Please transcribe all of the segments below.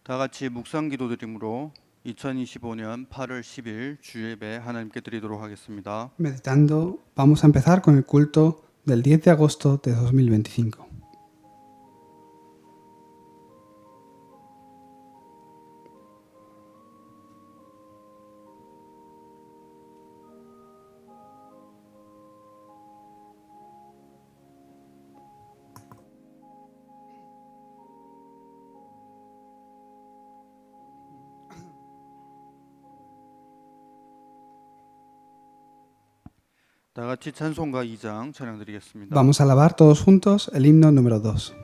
다 같이 묵상 기도드림으로 2025년 8월 10일 주예배 하나님께 드리도록 하겠습니다. Meditando, vamos a empezar con el culto del 10 de agosto de 2025. 다 같이 찬송가 2장 찬양 드리겠습니다. Vamos a alabar todos juntos el himno número 2.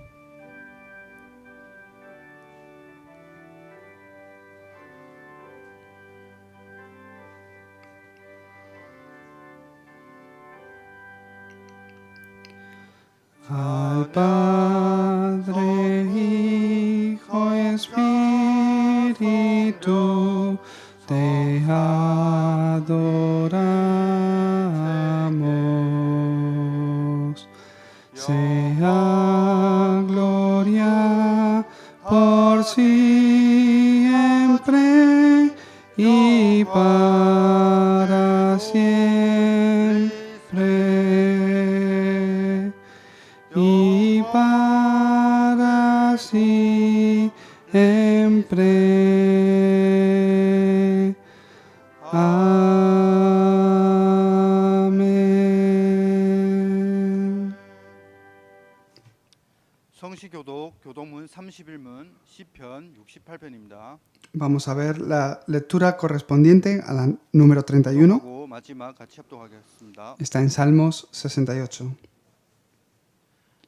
Al Padre, Hijo y Espíritu, te adoramos. Sea gloria por siempre y para siempre. Y para siempre. 아멘. 성시교독 교동문 31문 시편 68편입니다. Vamos a ver la lectura correspondiente a la número 31. 하고 마지막 같이 합독하겠습니다. Está en Salmos 68.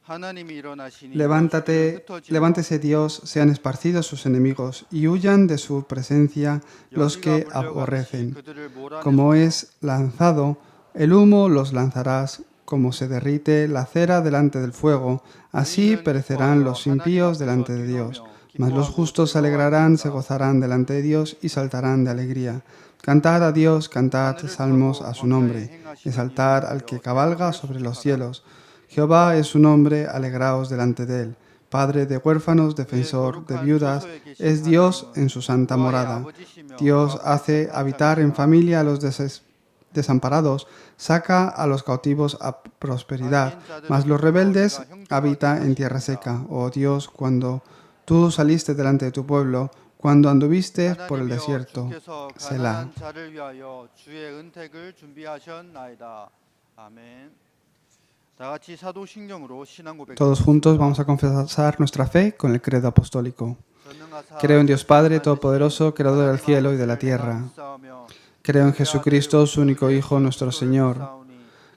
하나님이 일어나시니 Levántese Dios, sean esparcidos sus enemigos y huyan de su presencia los que aborrecen. Como es lanzado, el humo los lanzarás, como se derrite la cera delante del fuego, así perecerán los impíos delante de Dios. Mas los justos se alegrarán, se gozarán delante de Dios y saltarán de alegría. Cantad a Dios, cantad salmos a su nombre, exaltad al que cabalga sobre los cielos. Jehová es su nombre, alegraos delante de él. Padre de huérfanos, defensor de viudas, es Dios en su santa morada. Dios hace habitar en familia a los desamparados, saca a los cautivos a prosperidad, mas los rebeldes habita en tierra seca. Oh Dios, cuando tú saliste delante de tu pueblo, cuando anduviste por el desierto. Selah. Todos juntos vamos a confesar nuestra fe con el credo apostólico. Creo en Dios Padre Todopoderoso, creador del cielo y de la tierra. Creo en Jesucristo, su único Hijo, nuestro Señor,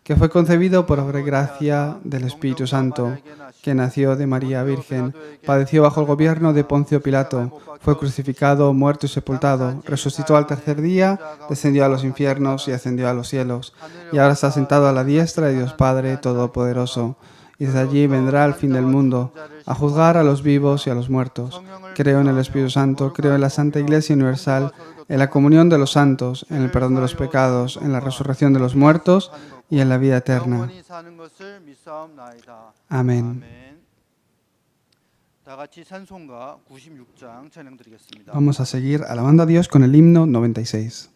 que fue concebido por obra y gracia del Espíritu Santo, que nació de María Virgen, padeció bajo el gobierno de Poncio Pilato, fue crucificado, muerto y sepultado, resucitó al tercer día, descendió a los infiernos y ascendió a los cielos, y ahora está sentado a la diestra de Dios Padre Todopoderoso, y desde allí vendrá al fin del mundo, a juzgar a los vivos y a los muertos. Creo en el Espíritu Santo, creo en la Santa Iglesia Universal, en la comunión de los santos, en el perdón de los pecados, en la resurrección de los muertos y en la vida eterna. Amén. Vamos a seguir alabando a Dios con el himno 96.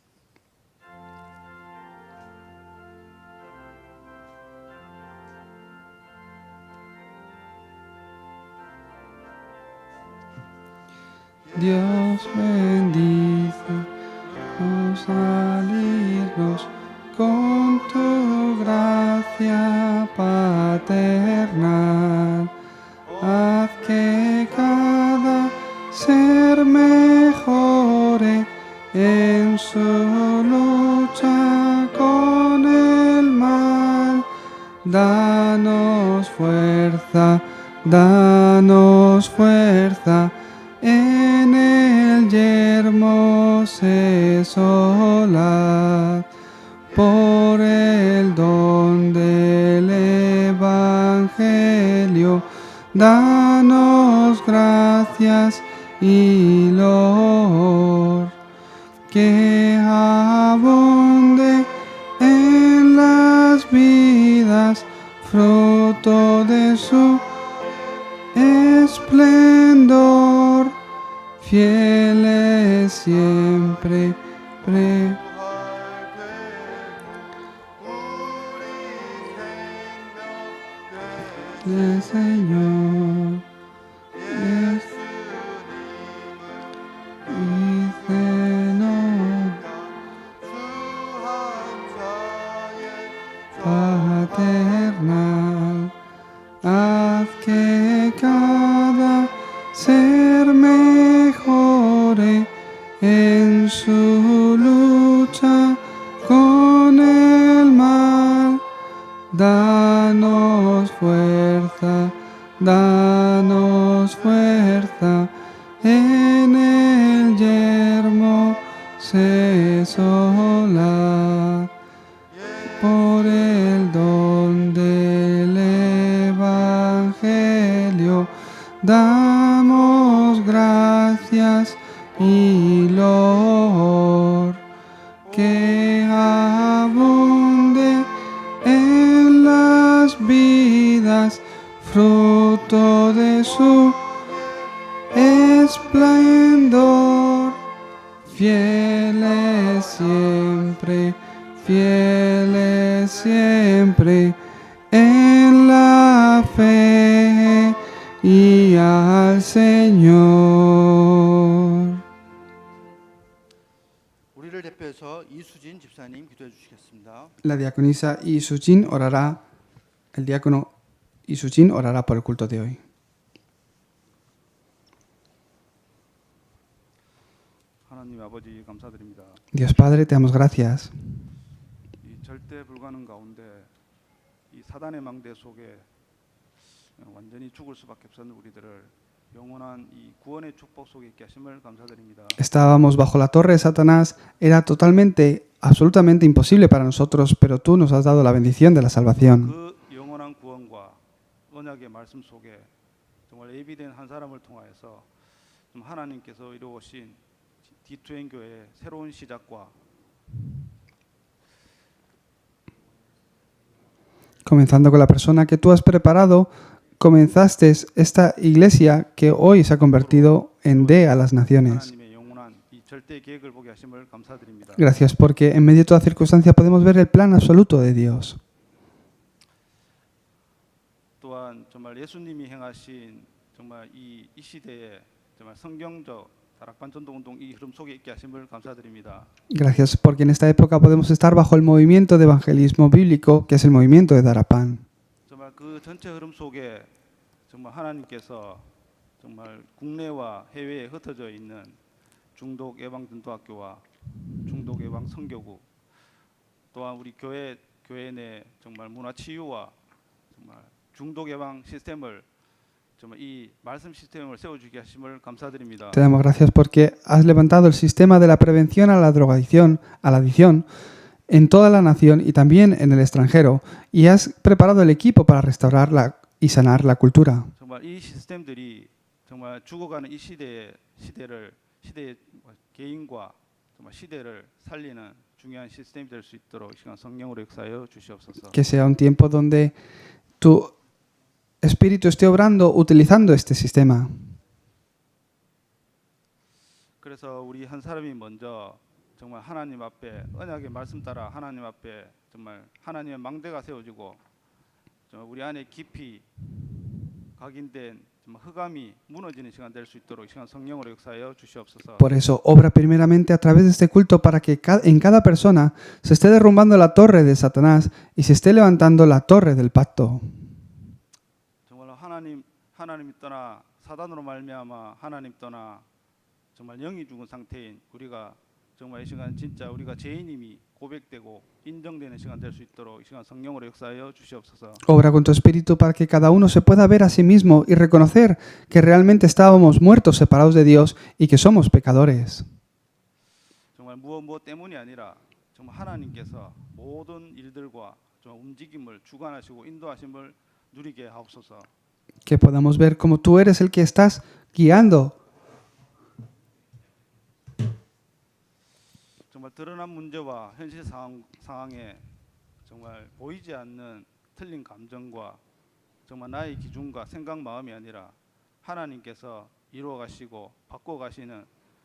Dios bendice los salirnos con tu gracia paternal. Haz que cada ser mejore en su lucha con el mal. Danos fuerza en el yermo se solaz. Por el don del Evangelio, danos gracias y loor, que abunde en las vidas fruto de su esplendor. fieles siempre, del Señor. Paternal, haz que cada ser mejore en su lucha con el mal. Danos fuerza en el yermo solar. Por el don del Evangelio damos gracias y loor. Que abunde en las vidas fruto de su esplendor. Fieles siempre en la fe y al Señor. 우리를 대표해서 이수진 집사님 기도해 주시겠습니다. La diaconisa Isujin orará, el diácono Isujin orará por el culto de hoy. 하나님 아버지 감사드립니다. Dios Padre, te damos gracias. 이 절대 불가능 가운데 이 사단의 망대 속에 완전히 죽을 수밖에 없었는 우리들을 영원한 이 구원의 축복 속에 있게 하심을 감사드립니다. Estábamos bajo la torre de Satanás, era totalmente, absolutamente imposible para nosotros, pero tú nos has dado la bendición de la salvación. 그 영원한 구원과 언약의 말씀 속에 정말 예비된 한 사람을 통하여서 좀 하나님께서 이루어오신 D2N 교회의 새로운 시작과 Comenzando con la persona que tú has preparado, comenzaste esta iglesia que hoy se ha convertido en D a las naciones. 하나님의 영원한 이 절대 계획을 보게 하심을 감사드립니다. Gracias porque en medio de toda circunstancia podemos ver el plan absoluto de Dios. 또한 정말 예수님이 행하신 정말 이 시대에 정말 성경적 다락방 전도 운동 이 흐름 속에 있게 하심을 감사드립니다. Gracias porque en esta época podemos estar bajo el movimiento de evangelismo bíblico, que es el movimiento de Darapán. 정말 그 전체 흐름 속에 정말 하나님께서 정말 국내와 해외에 흩어져 있는 중독 예방 전도학교와 중독 예방 선교구 또한 우리 교회 내 정말 문화 치유와 정말 중독 예방 시스템을 정말 이 말씀 시스템을 세워주게 하심을 감사드립니다. Te damos gracias porque has levantado el sistema de la prevención a la drogadicción, a la adicción, en toda la nación y también en el extranjero, y has preparado el equipo para restaurar y sanar la cultura. 정말 이 시스템들이 정말 죽어가는 이 시대의 개인과 정말 시대를 살리는 중요한 시스템이 될 수 있도록 시간 성령으로 역사하여 주시옵소서. Que sea un tiempo donde tu Espíritu esté obrando utilizando este sistema. 그래서 우리 한 사람이 먼저 정말 하나님 앞에 언약의 말씀 따라 하나님 앞에 정말 하나님의 망대가 세워지고 정말 우리 안에 깊이 각인된 정말 흑암이 무너지는 시간 될 수 있도록 시간 성령으로 역사하여 주시옵소서. Por eso, obra primeramente a través de este culto para que en cada persona se esté derrumbando la torre de Satanás y se esté levantando la torre del pacto. 정말 하나님이 떠나 사단으로 말미암아 하나님 떠나 정말 영이 죽은 상태인 우리가 정말 이 시간 진짜 우리가 죄인임이 고백되고 인정되는 시간 될 수 있도록 이 시간 성령으로 역사하여 주시옵소서. Obra con tu espíritu para que cada uno se pueda ver a sí mismo y reconocer que realmente estábamos muertos, separados de Dios y que somos pecadores. 정말 무엇 때문이 아니라 정말 하나님께서 모든 일들과 정말 움직임을 주관하시고 인도하심을 누리게 하옵소서. Que podamos ver como tú eres el que estás guiando. 정말 드러난 문제와 현실 상황에 정말 보이지 않는 틀린 감정과 정말 나의 기준과 생각 마음이 아니라 하나님께서 이루어 가시고 바꿔 가시는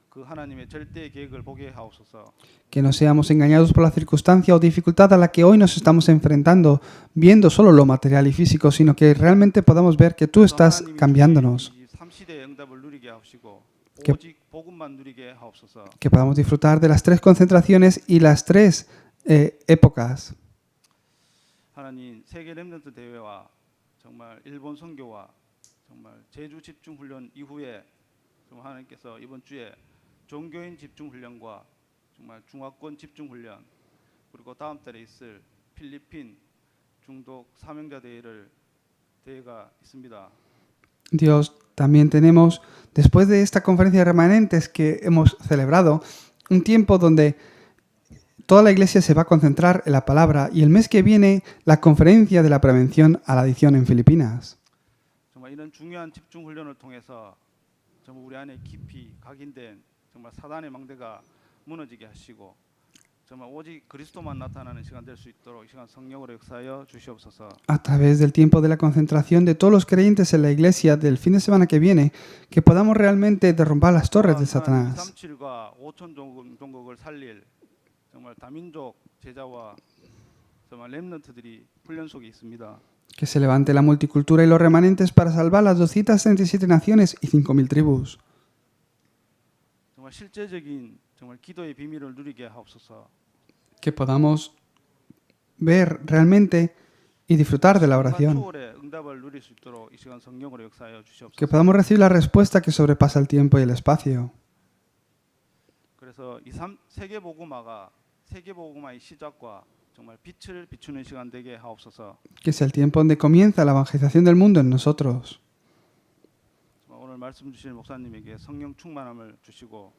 그 하나님의 절대 계획을 보게 하옵소서. Que no seamos engañados por la circunstancia o dificultad a la que hoy nos estamos enfrentando, viendo solo lo material y físico, sino que realmente podamos ver que tú estás 하나님이 cambiándonos, 주신 이 삼시대의 응답을 누리게 하시고 Que- 오직 복음만 누리게 하옵소서. que podamos disfrutar de las tres concentraciones y las tres épocas. 하나님 세계 렘넌트 대회와 정말 일본 선교와 정말 제주 집중 훈련 이후에 정말 하나님께서 이번 주에 종교인 집중 훈련과 정말 중화권 집중 훈련 그리고 다음 달에 있을 필리핀 중독 사명자 대회가 있습니다. Dios, también tenemos, después de esta conferencia de remanentes que hemos celebrado, un tiempo donde toda la iglesia se va a concentrar en la palabra y el mes que viene la conferencia de la prevención a la adicción en Filipinas. 정말 이런 중요한 집중 훈련을 통해서 정말 우리 안에 깊이 각인된 정말 사단의 망대가 무너지게 하시고 정말 오직 그리스도만 나타나는 시간 될 수 있도록 이 시간 성령으로 역사하여 주시옵소서. A través del tiempo de la concentración de todos los creyentes en la iglesia del fin de semana que viene, que podamos realmente derrumbar las torres de Satanás. 237과 5천 종국을 살릴 정말 다민족 제자와 정말 렘넌트들이 훈련 속에 있습니다. Que se levante la multicultura y los remanentes para salvar las 237 naciones y 5.000 tribus. 정말 실제적인 정말 기도의 비밀을 누리게 하옵소서. Que podamos ver realmente y disfrutar de la 정말 oración. 초월의 응답을 누릴 수 있도록 이 시간 성령으로 역사하여 Que 주시옵소서. podamos recibir la respuesta que sobrepasa el tiempo y el espacio. 그래서 이 세계 복음화의 시작과 정말 빛을 비추는 시간 되게 하옵소서. Que es el tiempo donde comienza la evangelización del mundo en nosotros. 오늘 말씀 주실 목사님에게 성령 충만함을 주시고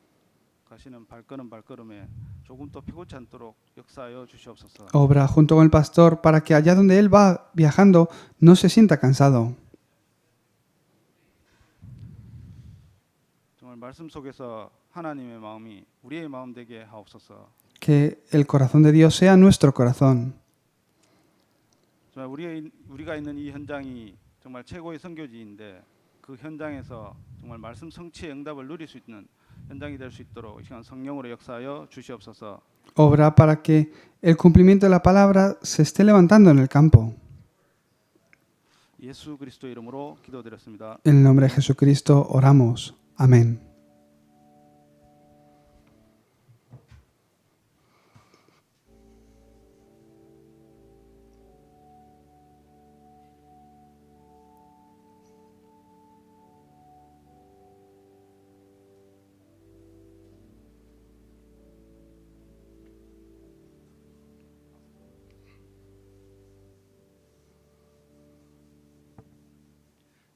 가시는 발걸음에 조금 더 피곤치 않도록 역사하여 주시옵소서. Obra junto con el pastor para que allá donde él va viajando no se sienta cansado. 정말 말씀 속에서 하나님의 마음이 우리의 마음 되게 하옵소서. Que el corazón de Dios sea nuestro corazón. 정말 우리가 있는 이 현장이 정말 최고의 선교지인데 그 현장에서 정말 말씀 성취의 응답을 누릴 수 있는 현장이 될 수 있도록 이 시간 성령으로 역사하여 주시옵소서. Obra para que el cumplimiento de la palabra se esté levantando en el campo. 예수 그리스도 이름으로 기도드렸습니다. En el nombre de Jesucristo oramos. Amén.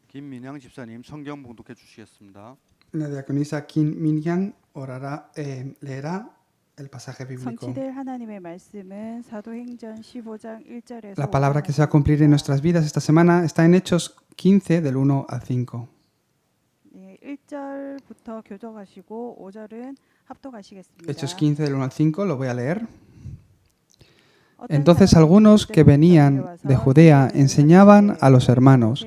김민양 집사님 성경 봉독해 주시겠습니다. La diaconisa Kim Min-yang leerá el pasaje bíblico. 성취될 하나님의 말씀은 사도행전 15장 1절에서 La palabra que se va a cumplir en nuestras vidas esta semana está en Hechos 15 del 1 al 5. 1절부터 교독하시고 5절은 합독하시겠습니다. Hechos 15 del 1 al 5 lo voy a leer. 어떤 Entonces 사람이 algunos que venían de Judea enseñaban a los hermanos: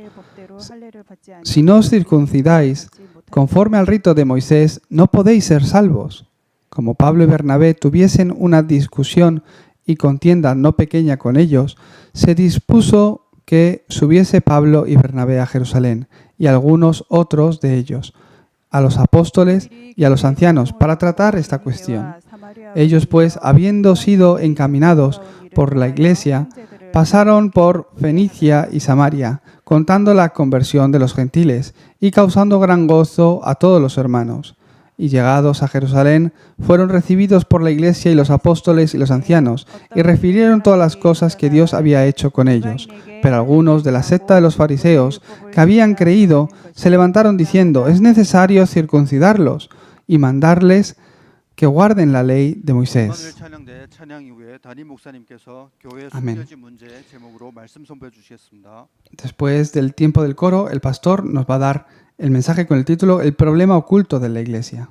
si no os circuncidáis conforme al rito de Moisés, no podéis ser salvos. Como Pablo y Bernabé tuviesen una discusión y contienda no pequeña con ellos, se dispuso que subiese Pablo y Bernabé a Jerusalén, y algunos otros de ellos, a los apóstoles y a los ancianos, para tratar esta cuestión. Ellos, pues, habiendo sido encaminados por la iglesia, pasaron por Fenicia y Samaria, contando la conversión de los gentiles y causando gran gozo a todos los hermanos. Y llegados a Jerusalén, fueron recibidos por la iglesia y los apóstoles y los ancianos, y refirieron todas las cosas que Dios había hecho con ellos. Pero algunos de la secta de los fariseos que habían creído se levantaron diciendo: es necesario circuncidarlos y mandarles que guarden la ley de 오늘 Moisés. 찬양대 찬양 이후에 담임 목사님께서 교회 아멘. 숨겨진 문제 제목으로 말씀 선포해 주시겠습니다. Después del tiempo del coro, el pastor nos va a dar el mensaje con el título El problema oculto de la iglesia.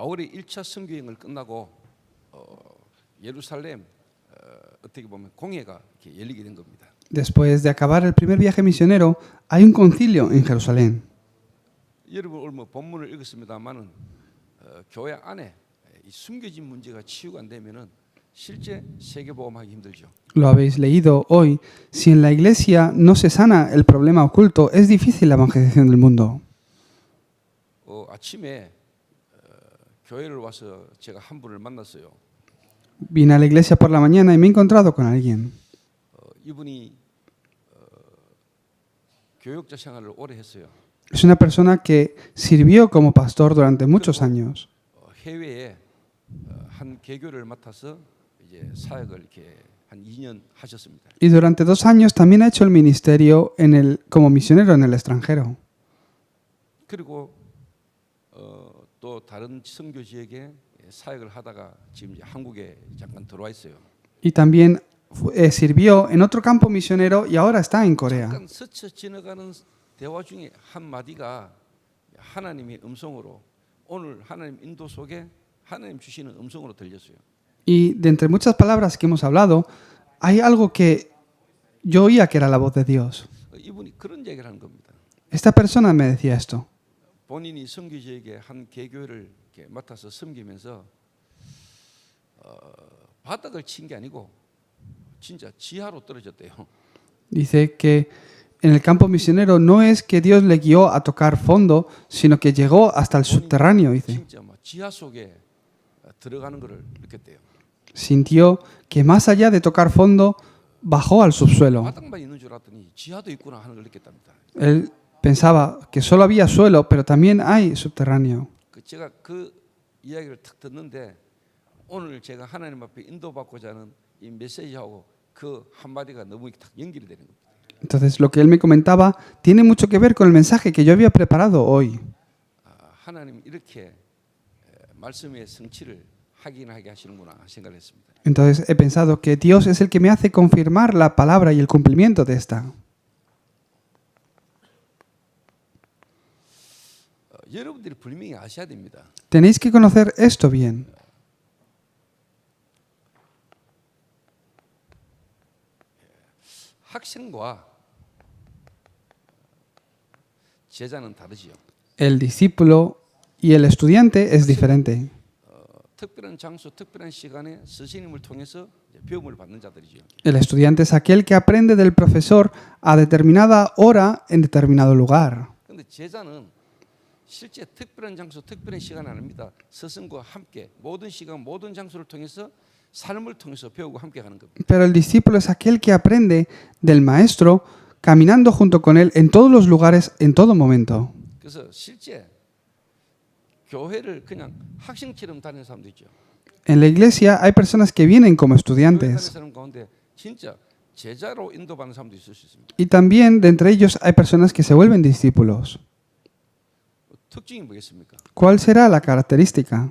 바울의 1차 선교 여행을 끝나고 예루살렘 어떻게 보면 공회가 이렇게 열리게 된 겁니다. Después de acabar el primer viaje misionero, hay un concilio en Jerusalén. 여러분 오늘 뭐 본문을 읽었습니다만은 교회 안에 이 숨겨진 문제가 치유가 안 되면은 실제 세계복음하기 힘들죠. Lo habéis leído hoy. Si en la iglesia no se sana el problema oculto, es difícil la evangelización del mundo. 아침에 교회를 와서 제가 한 분을 만났어요. Vine a la iglesia por la mañana y me he encontrado con alguien. 이분이 교육자 생활을 오래 했어요. Es una persona que sirvió como pastor durante muchos años. 해외에 한 개교를 맡아서 이제 사역을 이렇게 한 2년 하셨습니다. Y durante 2 años también ha hecho el ministerio como misionero en el extranjero. 그리고 또 다른 선교 지역에 사역을 하다가 지금 이제 한국에 잠깐 들어와 있어요. Y también sirvió en otro campo misionero y ahora está en Corea. 잠깐 스쳐 지나가는 대화 중에 한 마디가 하나님의 음성으로 오늘 하나님 인도 속에 하나님 주시는 음성으로 들렸어요. Y de entre muchas palabras que hemos hablado, hay algo que yo oía que era la voz de Dios. 이분이 그런 얘기를 하는 겁니다. Esta persona me decía esto. 본인이 선교 지역에 한 개교를 이렇게 맡아서 섬기면서 바닥을 친 게 아니고 진짜 지하로 떨어졌대요. Dice que en el campo misionero no es que Dios le guió a tocar fondo, sino que llegó hasta el subterráneo, dice. 진짜 막 지하 속에 들어가는 것을 느꼈대요. Sintió que más allá de tocar fondo, bajó al subsuelo. 바닥만 있는 줄 알았더니 지하도 있구나 하는 걸 느꼈답니다. Él pensaba que solo había suelo, pero también hay subterráneo. 제가 그 이야기를 탁 듣는데 오늘 제가 하나님 앞에 인도받고자 하는 이 메시지하고 그 한마디가 너무 딱 연결이 되는 겁니다. Entonces, lo que él me comentaba tiene mucho que ver con el mensaje que yo había preparado hoy. 하나님 이렇게 말씀의 성취를 확인하게 하시는구나 생각을 했습니다. Entonces, he pensado que Dios es el que me hace confirmar la palabra y el cumplimiento de esta. 여러분들이 분명히 아셔야 됩니다. Tenéis que conocer esto bien. 학생과 제자는 다르지요. El discípulo y el estudiante es diferente. 특별한 장소, 특별한 시간에 스승님을 통해서 배움을 받는 자들이지요. El estudiante es aquel que aprende del profesor a determinada hora en determinado lugar. 그런데 제자는 실제 특별한 장소, 특별한 시간 아닙니다. 스승과 함께 모든 시간, 모든 장소를 통해서 삶을 통해서 배우고 함께 가는 겁니다. Pero el discípulo es aquel que aprende del maestro caminando junto con él en todos los lugares, en todo momento. 그래서 실제 교회를 그냥 학생처럼 다니는 사람도 있죠. En la iglesia hay personas que vienen como 교회 다니는 estudiantes 사람 가운데 진짜 제자로 인도받는 사람도 있을 수 있습니다. y también de entre ellos hay personas que se vuelven discípulos. 특징이 뭐겠습니까? ¿Cuál será la característica?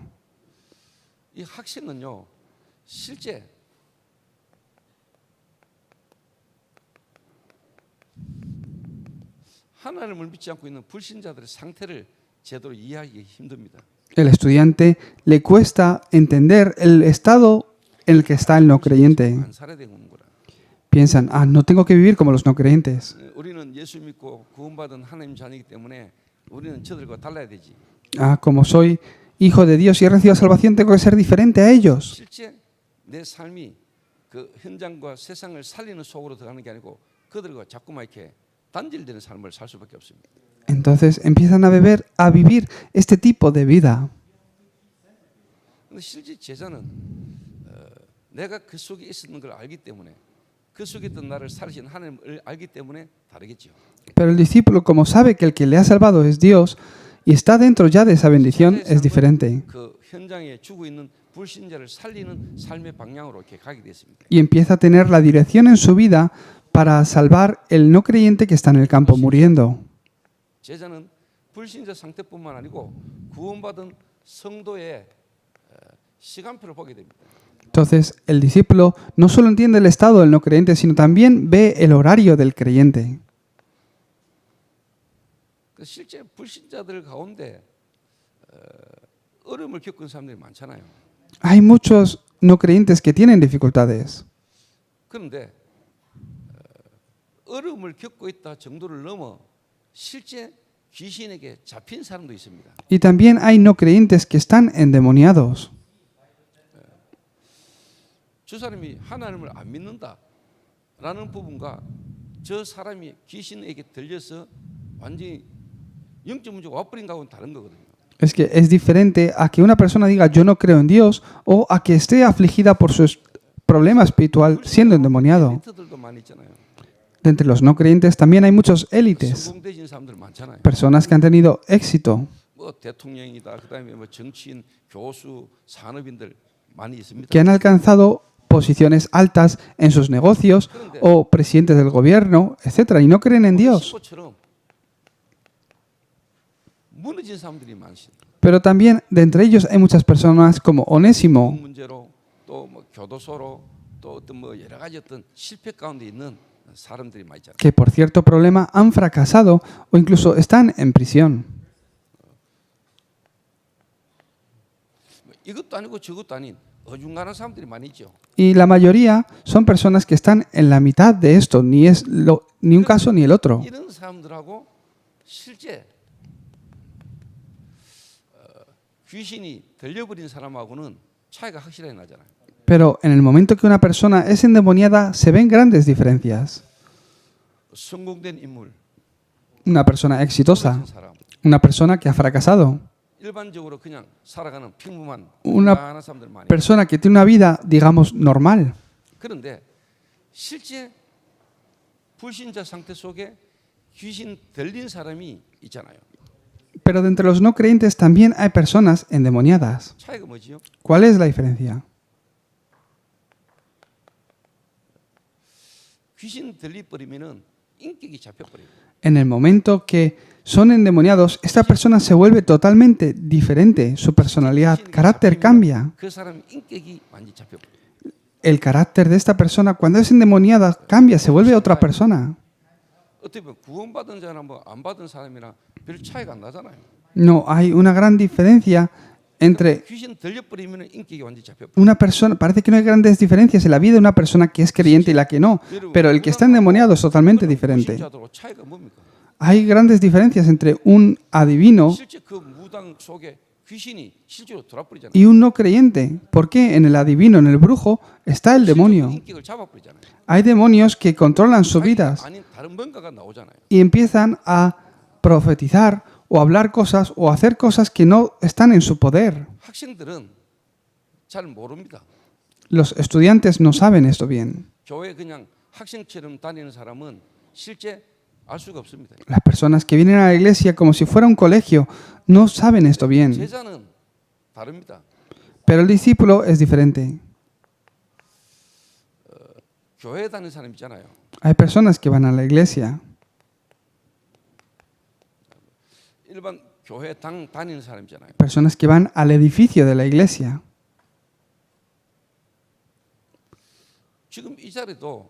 이 학생은요, 실제 하나님을 믿지 않고 있는 불신자들의 상태를 제대로 이해하기 힘듭니다. El estudiante le cuesta entender el estado en el que está el no creyente. 안 살아야 되는구나. Piensan, no tengo que vivir como los no creyentes. 우리는 예수 믿고 구원받은 하나님 자녀이기 때문에 우리는 저들과 달라야 되지. Como soy hijo de Dios y he recibido salvación, tengo que ser diferente a ellos. 실제 내 삶이 그 현장과 세상을 살리는 속으로 들어가는 게 아니고 그들과 자꾸만 이렇게 단절되는 삶을 살 수밖에 없습니다. Entonces empiezan a vivir este tipo de vida. 근데 실제 제자는 내가 그 속에 있었는 걸 알기 때문에 그 속에 있던 나를 살리신 하나님을 알기 때문에 다르겠죠. Pero el discípulo, como sabe que el que le ha salvado es Dios y está dentro ya de esa bendición, es diferente. 그 현장에 죽어 있는 불신자를 살리는 삶의 방향으로 이렇게 가게 됐습니다. Y empieza a tener la dirección en su vida para salvar el no creyente que está en el campo muriendo. 제자는 불신자 상태뿐만 아니고 구원받은 성도의 시간표를 보게 됩니다. Entonces, el discípulo no solo entiende el estado del no creyente, sino también ve el horario del creyente. 실제 불신자들 가운데 어려움을 겪은 사람들이 많잖아요. Hay muchos no creyentes que tienen dificultades. 그런데 어려움을 겪고 있다 정도를 넘어 실제 귀신에게 잡힌 사람도 있습니다. Y también hay no creyentes que están endemoniados. 저 사람이 하나님을 안 믿는다라는 부분과 저 사람이 귀신에게 들려서 완전히 영적 문제가 와버린 거하고는 다른 거거든요. Es que es diferente a que una persona diga yo no creo en Dios o a que esté afligida por su problema espiritual siendo endemoniado. 엘리트들도 많이 있잖아요. De entre los no creyentes también hay muchos élites, 성공되진 사람들 많잖아요. personas que han tenido éxito, 뭐 대통령이다, 그다음에 뭐 정치인, 교수, 산업인들 많이 있습니다. que han alcanzado posiciones altas en sus negocios o presidentes del gobierno, etcétera, y no creen en Dios. 시보처럼 무너진 사람들이 많습니다. Pero también de entre ellos hay muchas personas como Onésimo, 문제로 또 뭐 교도소로 또 어떤 뭐 여러 가지 어떤 실패 가운데 있는 사람들이 많이 있잖아요. que por cierto problema han fracasado o incluso están en prisión. 이것도 아니고 저것도 아닌 어중간한 사람들이 많이 있죠. Y la mayoría son personas que están en la mitad de esto, ni es ni un caso ni el otro. 이런 사람들하고 실제 귀신이 들려버린 사람하고는 차이가 확실하게 나잖아요. Pero en el momento que una persona es endemoniada se ven grandes diferencias. 성공된 인물, Una persona exitosa, 무너진 사람, una persona que ha fracasado, 일반적으로 그냥 살아가는 평범한 Una 건강한 사람들 많이. persona que tiene una vida, digamos, normal. 그런데 실제 불신자 상태 속에 귀신 들린 사람이 있잖아요. Pero de entre los no creyentes también hay personas endemoniadas. 차이가 뭐지요? ¿Cuál es la diferencia? 귀신 들리버리면은 인격이 잡혀버려요. En el momento que son endemoniados, esta persona se vuelve totalmente diferente. Su personalidad, carácter cambia. 그 사람 인격이 완전히 잡혀버려요. El carácter de esta persona, cuando es endemoniada, cambia, se vuelve otra persona. 어떻게 보면 구원받은 자나 뭐 안 받은 사람이나 별 차이가 안 나잖아요. No hay una gran diferencia entre 귀신 들려버리면 인격이 완전히 잡혀버려요. una persona. Parece que no hay grandes diferencias en la vida de una persona que es creyente y la que no. Pero el que está endemoniado es totalmente diferente. 불신자들하고 차이가 뭡니까? Hay grandes diferencias entre un adivino 실제 그 무당 속에 귀신이 실제로 돌아버리잖아요. y un no creyente. ¿Por qué? En el adivino, en el brujo, está el demonio. 인격을 잡아버리잖아요. Hay demonios que controlan sus 자기가 vidas 아닌 다른 뭔가가 나오잖아요. y empiezan a profetizar o hablar cosas o hacer cosas que no están en su poder. 학생들은 잘 모릅니다. Los estudiantes no saben esto bien. 교회 그냥 학생처럼 다니는 사람은 실제 알 수가 없습니다. Las personas que vienen a la iglesia como si fuera un colegio no saben esto bien. 제자는 다릅니다. Pero el discípulo es diferente. 교회 다니는 사람 있잖아요. Hay personas que van a la iglesia. 일반 교회 다니는 사람 있잖아요. Personas que van al edificio de la iglesia. 지금 이 자리도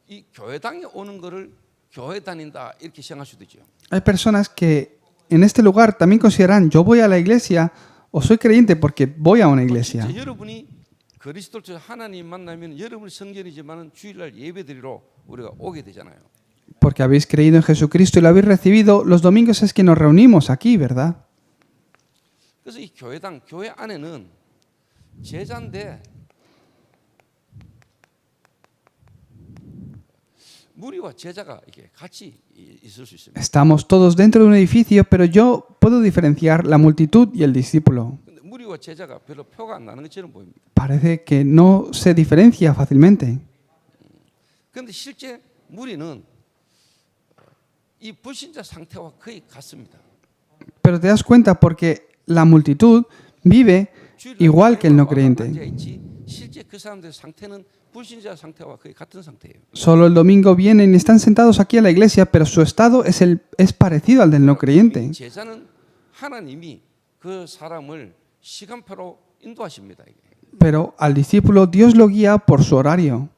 이 교회당에 오는 거를 교회 다닌다 이렇게 생각할 수도 있죠. Hay personas que en este lugar también consideran yo voy a la iglesia o soy creyente porque voy a una iglesia. 진짜 여러분이 그리스도를 하나님 만나면 여러분 성전이지만은 주일날 예배드리러 우리가 오게 되잖아요. Porque habéis creído en Jesucristo y lo habéis recibido, los domingos es que nos reunimos aquí, ¿verdad? 그래서 이 교회당 교회 안에는 제자인데 무리와 제자가 이게 같이 있을 수 있습니다. Estamos todos dentro de un edificio, pero yo puedo diferenciar la multitud y el discípulo. 근데 무리와 제자가 별로 표가 안 나는 것처럼 보입니다. Parece que no se diferencia fácilmente. 그런데 실제 무리는 이 불신자 상태와 거의 같습니다. Pero te das cuenta porque la multitud vive igual que el no creyente. 실제 그 사람들의 상태는 불신자 상태와 거의 같은 상태예요. Solo el domingo vienen y están sentados aquí a la iglesia, pero su estado es parecido al del no creyente. 제자는 하나님이 그 사람을 시간표로 인도하십니다. 이게. Pero al discípulo Dios lo guía por su horario.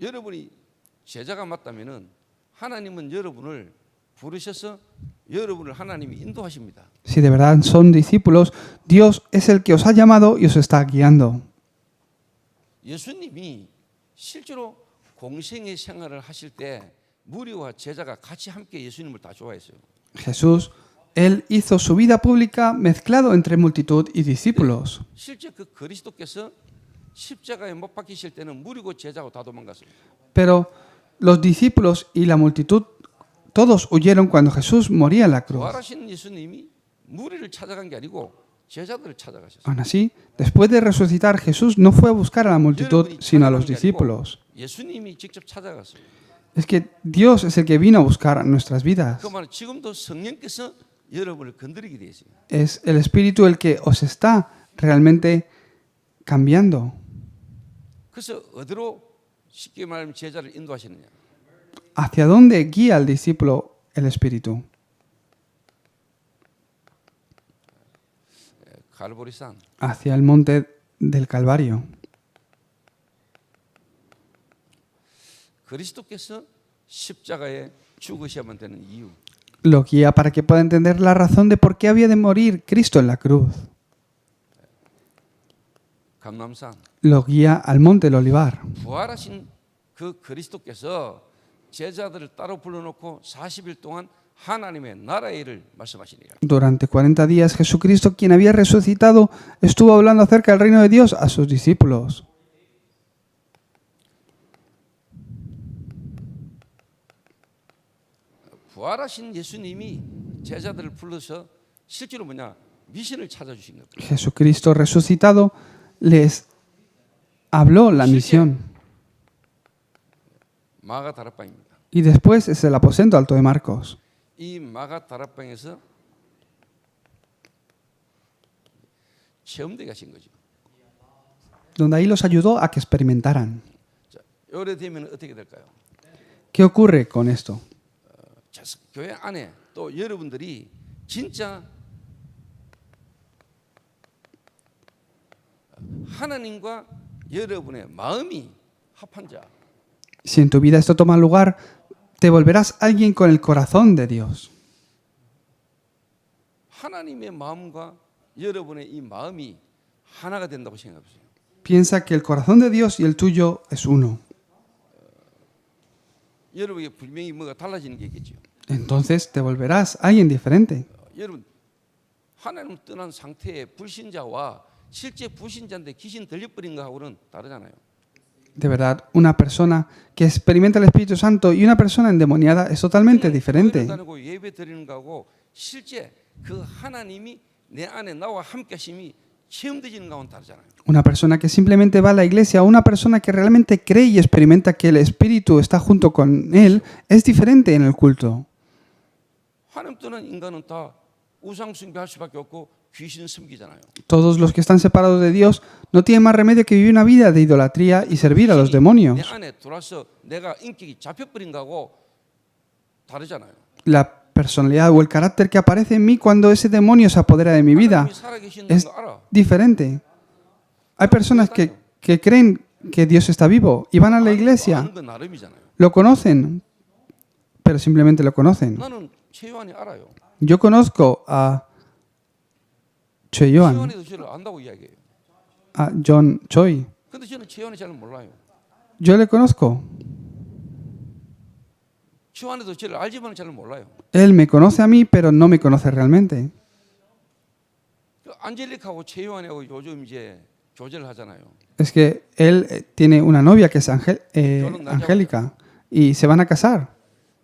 여러분이 제자가 맞다면은 하나님은 여러분을 부르셔서 여러분을 하나님이 인도하십니다. Si de verdad son discípulos, Dios es el que os ha llamado y os está guiando. 예수님이 실제로 공생의 생활을 하실 때 무리와 제자가 같이 함께 예수님을 다 좋아했어요. Jesús, Él hizo su vida pública mezclado entre multitud y discípulos. 실제 그 그리스도께서 십자가에 못 박히실 때는 무리고 제자고 다 도망갔어요. Pero los discípulos y la multitud, todos huyeron cuando Jesús moría en la cruz. 부활하신 예수님이 무리를 찾아간 게 아니고 제자들을 찾아가셨어요. Aún así, después de resucitar, Jesús no fue a buscar a la multitud, 여러분이 sino a los 찾아간 게 아니고 discípulos. 예수님이 직접 찾아갔어요. Es que Dios es el que vino a buscar a nuestras vidas. 그 말은 지금도 성령께서 여러분을 건드리게 돼 있어요. Es el Espíritu el que os está realmente cambiando. 그래서 어디로 쉽게 말하면 제자를 인도하시느냐? ¿Hacia dónde guía al discípulo el Espíritu? 갈보리산. Hacia el monte del Calvario. 그리스도께서 십자가에 죽으셔야만 되는 이유. Lo guía para que pueda entender la razón de por qué había de morir Cristo en la cruz. 감람산. Lo guía al monte del Olivar. 부활하신 그 그리스도께서 제자들을 따로 불러놓고 40일 동안 하나님의 나라의 일을 말씀하시니라. Durante 40 días Jesucristo, quien había resucitado, estuvo hablando acerca del reino de Dios a sus discípulos. 부활하신 예수님이 제자들을 불러서 실제로 뭐냐? 미션을 찾아주신 겁니다. Jesucristo resucitado les habló la misión. 마가 다락방입니다. Y después es el aposento alto de Marcos. 이 마가 다락방에서 체험되게 하신 거죠. Donde ahí los ayudó a que experimentaran. 자, 요래 되면 어떻게 될까요? ¿Qué ocurre con esto? 자, 교회 안에 또 여러분들이 진짜 하나님과 여러분의 마음이 합한 자. Si en tu vida esto toma lugar, te volverás alguien con el corazón de Dios. 하나님의 마음과 여러분의 이 마음이 하나가 된다고 생각하세요. Piensa que el corazón de Dios y el tuyo es uno. 여러분에게 분명히 뭐가 달라지는 게 있겠죠. Entonces te volverás alguien diferente. 여러분 하나님 떠난 상태의 불신자와 실제 불신자인데 귀신 들려버린 거하고는 다르잖아요. De verdad, una persona que experimenta el Espíritu Santo y una persona endemoniada es totalmente diferente. 다니고 예배 드리는 거하고 실제 그 하나님이 내 안에 나와 함께하심이 체험되지는 거하고는 다르잖아요. Una persona que simplemente va a la iglesia, una persona que realmente cree y experimenta que el Espíritu está junto con él, es diferente en el culto. 하나님 떠난 인간은 다 우상 숭배할 수밖에 없고 귀신 섬기잖아요. Todos los que están separados de Dios no tienen más remedio que vivir una vida de idolatría y servir a los 내 demonios. 안에 들어와서 내가 인격이 잡혀버린 거하고 다르잖아요. La personalidad o el carácter que aparece en mí cuando ese demonio se apodera de mi vida 하나님이 살아계시는 es 거 알아. diferente. Hay personas que creen que Dios está vivo y van a la iglesia, 아는 건 나름이잖아요. lo conocen, pero simplemente lo conocen. 나는 최요한이 알아요. Yo conozco a Cheyoan, 최요한이도 저를 안다고 이야기해요. a John Choi. 근데 저는 최요한이 잘 몰라요. Yo le conozco. 최요한이도 저를 알지만 잘 몰라요. Él me conoce a mí, pero no me conoce realmente. 그 안젤릭하고 최요한하고 요즘 이제 교제를 하잖아요. Es que él tiene una novia que es Angélica y se van a casar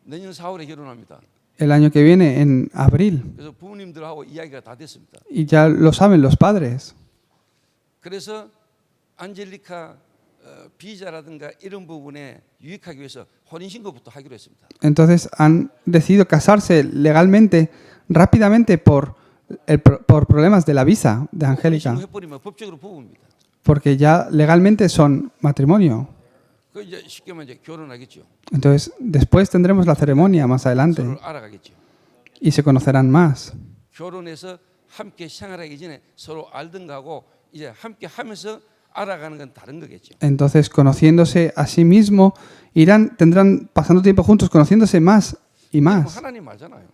내년 4월에 결혼합니다. el año que viene, en abril. 그래서 부모님들하고 이야기가 다 됐습니다. Y ya lo saben los padres. 그래서 안젤리카 비자라든가 이런 부분에 유익하기 위해서 혼인신고부터 하기로 했습니다. Entonces han decidido casarse legalmente, rápidamente, por problemas de la visa de Angélica. 신고해버리면 법적으로 부부입니다. Porque ya legalmente son matrimonio. 그 이제 쉽게 말하면 이제 결혼하겠죠. Entonces después tendremos la ceremonia más adelante 서로 알아가겠죠. y se conocerán más. 결혼해서 함께 생활하기 전에 서로 알던 거하고 이제 함께 하면서 알아가는 건 다른 거겠죠. Entonces, conociéndose a sí mismo, tendrán pasando tiempo juntos, conociéndose más y 뭐 más. 하나님 알잖아요.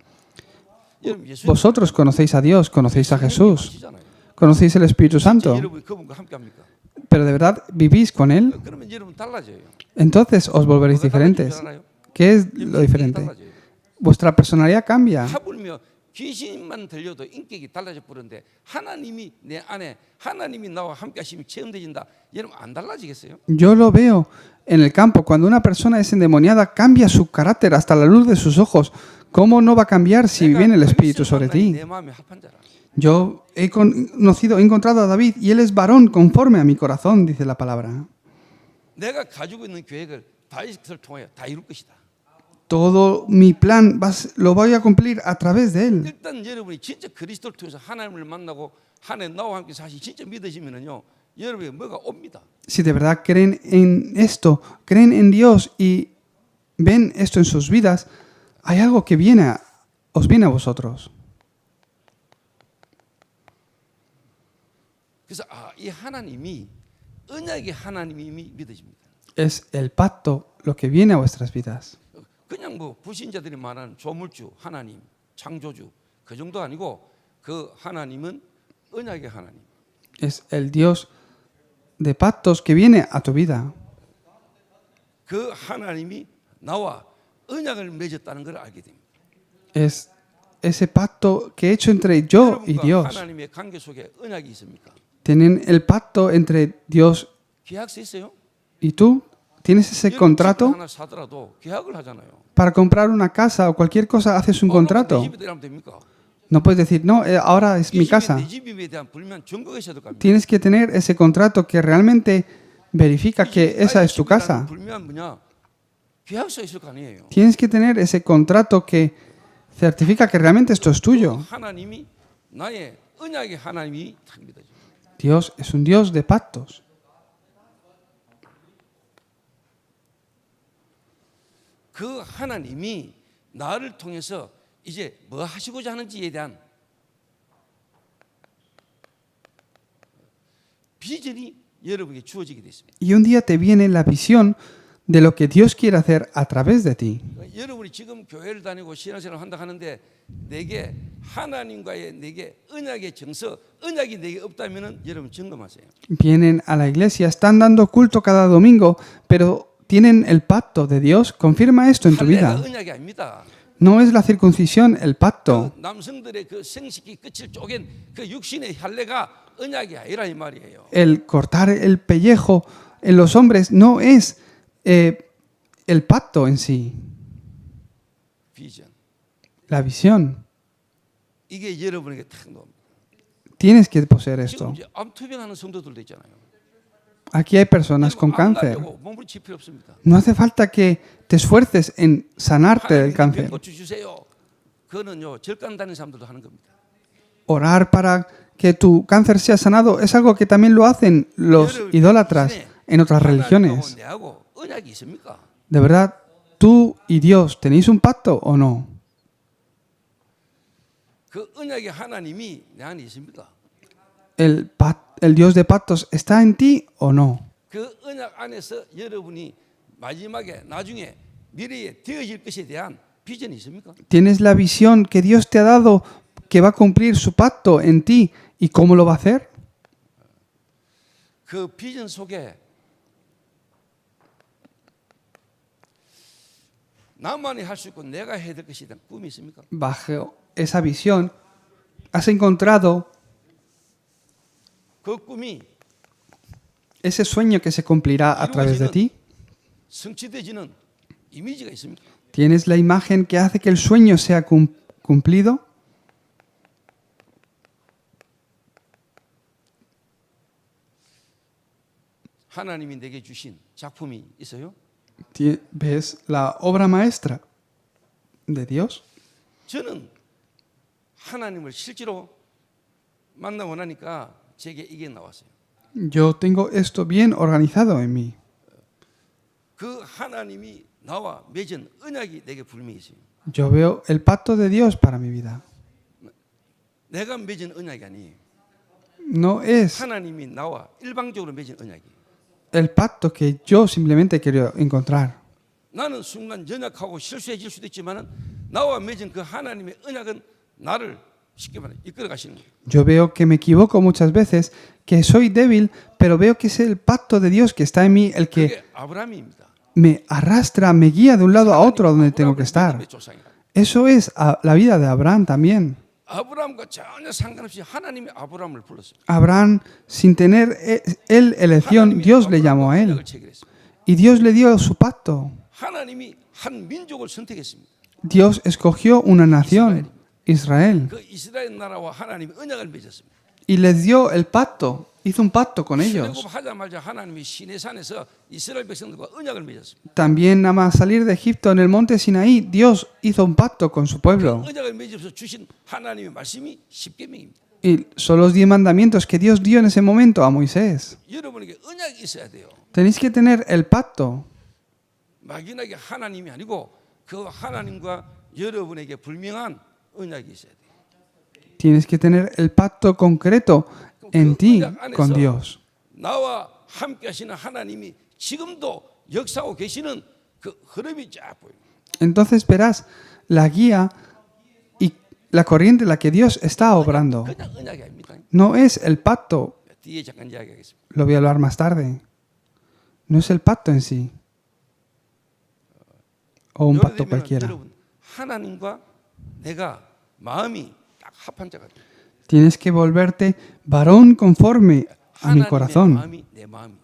여러분 예수님 Vosotros conocéis a Dios, conocéis a Jesús, 아시잖아요. conocéis el Espíritu Santo, 여러분이 그분과 함께 합니까? pero de verdad vivís con Él, 그러면 여러분 달라져요. entonces os volveréis 뭐가 달라질 줄 diferentes. 알아요? ¿Qué es 여러분 lo 인격이 diferente? 달라져요. Vuestra personalidad cambia. 하물며 귀신만 들려도 인격이 달라져 버렸는데 하나님이 내 안에 하나님이 나와 함께 하심이 체험되진다. 여러분 안 달라지겠어요? Yo lo veo en el campo. Cuando una persona es endemoniada, cambia su carácter hasta la luz de sus ojos. ¿Cómo no va a cambiar si viene el Espíritu sobre ti? 내 마음에 합한 자라. Yo he conocido, he encontrado a David y él es varón conforme a mi corazón, dice la palabra. 내가 가지고 있는 계획을 다윗을 통하여 다 이룰 것이다. Todo mi plan lo voy a cumplir a través de él. 일단 여러분이 진짜 그리스도를 통해서 하나님을 만나고 하나님 나와 함께 사실 진짜 믿으시면은요. 여러분이 뭐가 옵니다. Si de verdad creen en esto, creen en Dios y ven esto en sus vidas, hay algo que os viene a vosotros. 그래서 이 하나님이 언약의 하나님이 믿어집니다. Es el pacto lo que viene a vuestras vidas. 그냥 뭐 불신자들이 말하는 조물주 하나님, 창조주 그 정도 아니고 그 하나님은 언약의 하나님. Es el Dios de pactos que viene a tu vida. 그 하나님이 나와 언약을 맺었다는 걸 알게 됩니다. Es ese pacto que he hecho entre yo y 여러분과 Dios. 하나님의 관계 속에 언약이 있습니까? Tienen el pacto entre Dios 계약서 있어요? y tú. ¿Tienes ese 여러분 집을 contrato? 하나 사더라도 계약을 하잖아요. Para comprar una casa o cualquier cosa haces un 내 contrato. 집이 되라면 됩니까? No puedes decir, no, ahora es 이 mi 집이 casa. 내 집임에 대한 불면 증거가 있어야 될 겁니다. Tienes que tener ese contrato que realmente verifica que esa es tu casa. 불면 뭐냐? 계약서 있을 거 아니에요. Tienes que tener ese contrato que certifica que realmente esto es tuyo. 하나님이 나의 언약의 하나님이 답니다. Dios es un Dios de pactos. 그 하나님이 나를 통해서 이제 뭐 하시고자 하는지에 대한 비전이 여러분에게 주어지게 됐습니다. Y un día te viene la visión de lo que Dios quiere hacer a través de ti. 여러분이 지금 교회를 다니고 신앙생활을 한다 하는데 내게 하나님과의 내게 언약의 정서, 언약이 내게 없다면은 여러분 점검하세요. Vienen a la iglesia, están dando culto cada domingo, pero tienen el pacto de Dios. Confirma esto en tu 할례가 vida. 언약이 아닙니다. No es la circuncisión el pacto. 그 남성들의 그 생식기 끝을 쪼갠 그 육신의 할례가 언약이 아니라 이 말이에요. El cortar el pellejo en los hombres no es el pacto en sí, 비전. la visión. 이게 여러분에게 탁 나옵니다. Tienes que poseer 지금 esto. 이제 암투병하는 성도들도 있잖아요. Aquí hay personas con cáncer. 몸을 칠 필요 없습니다. No hace falta que te esfuerces en sanarte del 하나님 cáncer. 고쳐 주세요. 그거는요 절간 다니는 사람들도 하는 겁니다. Orar para que tu cáncer sea sanado es algo que también lo hacen los idólatras en otras religiones. 내하고 언약이 있습니까? ¿De verdad tú y Dios tenéis un pacto o no? 그 언약의 하나님이 내 안에 있습니까? ¿El Dios de pactos está en ti o no? 그 언약 안에서 여러분이 마지막에 나중에 미래에 되어질 것에 대한 비전이 있습니까? ¿Tienes la visión que Dios te ha dado que va a cumplir su pacto en ti y cómo lo va a hacer? 그 비전 속에 나만이 할 수 있고 내가 해야 될 것에 대한 꿈이 있습니까? Bajo esa visión has encontrado 그 꿈이 ese sueño que se cumplirá a través de ti. 성취되지는 이미지가 있습니까? ¿Tienes la imagen que hace que el sueño sea cumplido? 하나님이 내게 주신 작품이 있어요? ¿Ves la obra maestra de Dios? 저는 하나님을 실제로 만나고 나니까 제게 이게 나왔어요. Yo tengo esto bien organizado en mí. 그 하나님이 나와 맺은 언약이 내게 분명히 있어요. Yo veo el pacto de Dios para mi vida. 내가 맺은 언약이 아니에요. No es 하나님이 나와 일방적으로 맺은 언약이에요. el pacto que yo simplemente quiero encontrar. 나는 순간 연약하고 실수해질 수도 있지만은 나와 맺은 그 하나님의 언약은 나를 쉽게 말해 이끌어 가시는 거예요. Yo veo que me equivoco muchas veces, que soy débil, pero veo que es el pacto de Dios que está en mí el que 그게 아브라함입니다. me arrastra, me guía de un lado a otro a donde tengo que estar. 믿음의 조상이라. Eso es la vida de Abraham también. 아브라함과 전혀 상관없이 하나님이 아브라함을 불렀어요. Abraham, sin tener él elección, Dios le llamó a él. 언약을 체결했습니다. Y Dios le dio su pacto. 하나님이 한 민족을 선택했습니다. Dios escogió una nación, Israel, 그 이스라엘 나라와 하나님이 언약을 맺었습니다. y les dio el pacto, hizo un pacto con ellos. 출애굽하자마자 하나님이 시내산에서 이스라엘 백성들과 언약을 맺었습니다. También nada más salir de Egipto en el monte Sinaí, Dios hizo un pacto con su pueblo. 언약을 맺으면서 주신 하나님의 말씀이 십계명입니다. Y son los 10 mandamientos que Dios dio en ese momento a Moisés. 여러분에게 언약이 있어야 돼요. Tenéis que tener el pacto. 막연하게 하나님이 아니고 그 하나님과 여러분에게 분명한 언약이 있어야 돼요. Tienes que tener el pacto concreto en ti con Dios. 나와 함께 하시는 하나님이 지금도 역사하고 계시는 그 흐름이 쫙 보여요. Entonces verás la guía y la corriente en la que Dios está obrando. 그냥 언약이 아닙니다. No es el pacto, 뒤에 잠깐 이야기하겠습니다. lo voy a hablar más tarde. No es el pacto en sí. O un pacto 되면 cualquiera. 여러분 하나님과 내가 마음이 딱 합한 자가 돼요. Tienes que volverte varón conforme a mi 하나님의 corazón. 마음이 내 마음이,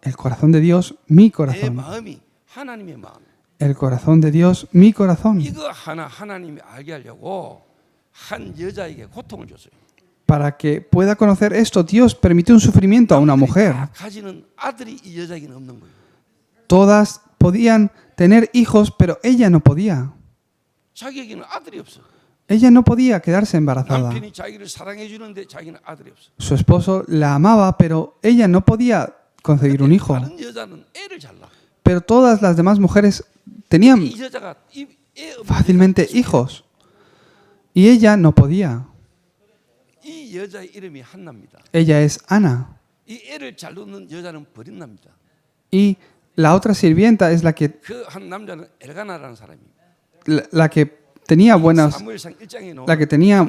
El corazón de Dios, mi 내 corazón. 마음이 하나님의 마음. El corazón de Dios, mi corazón. 이거 하나 하나님이 알게 하려고 한 여자에게 고통을 줬어요. Para que pueda conocer esto, Dios permitió un sufrimiento a una mujer. 다 가지는 아들이 이 여자에게는 없는 거예요. Todas podían tener hijos, pero ella no podía. 자기에게는 아들이 없어. Ella no podía quedarse embarazada. 남편이 자기를 사랑해 주는데 자기는 아들이 없어. Su esposo la amaba, pero ella no podía concebir un hijo. 다른 여자는 애를 잘 낳아. Pero todas las demás mujeres tenían 이 여자가 애 없는 fácilmente 여자가 hijos. Y ella no podía. 이 여자의 이름이 한나입니다. Ella es Ana. 이 애를 잘 놓는 여자는 버린납니다. Y la otra sirvienta es la que, 그 한 남자는 엘가나라는 사람입니다. la que tenía buenas, 사무엘상 1장에 나오는 la que tenía,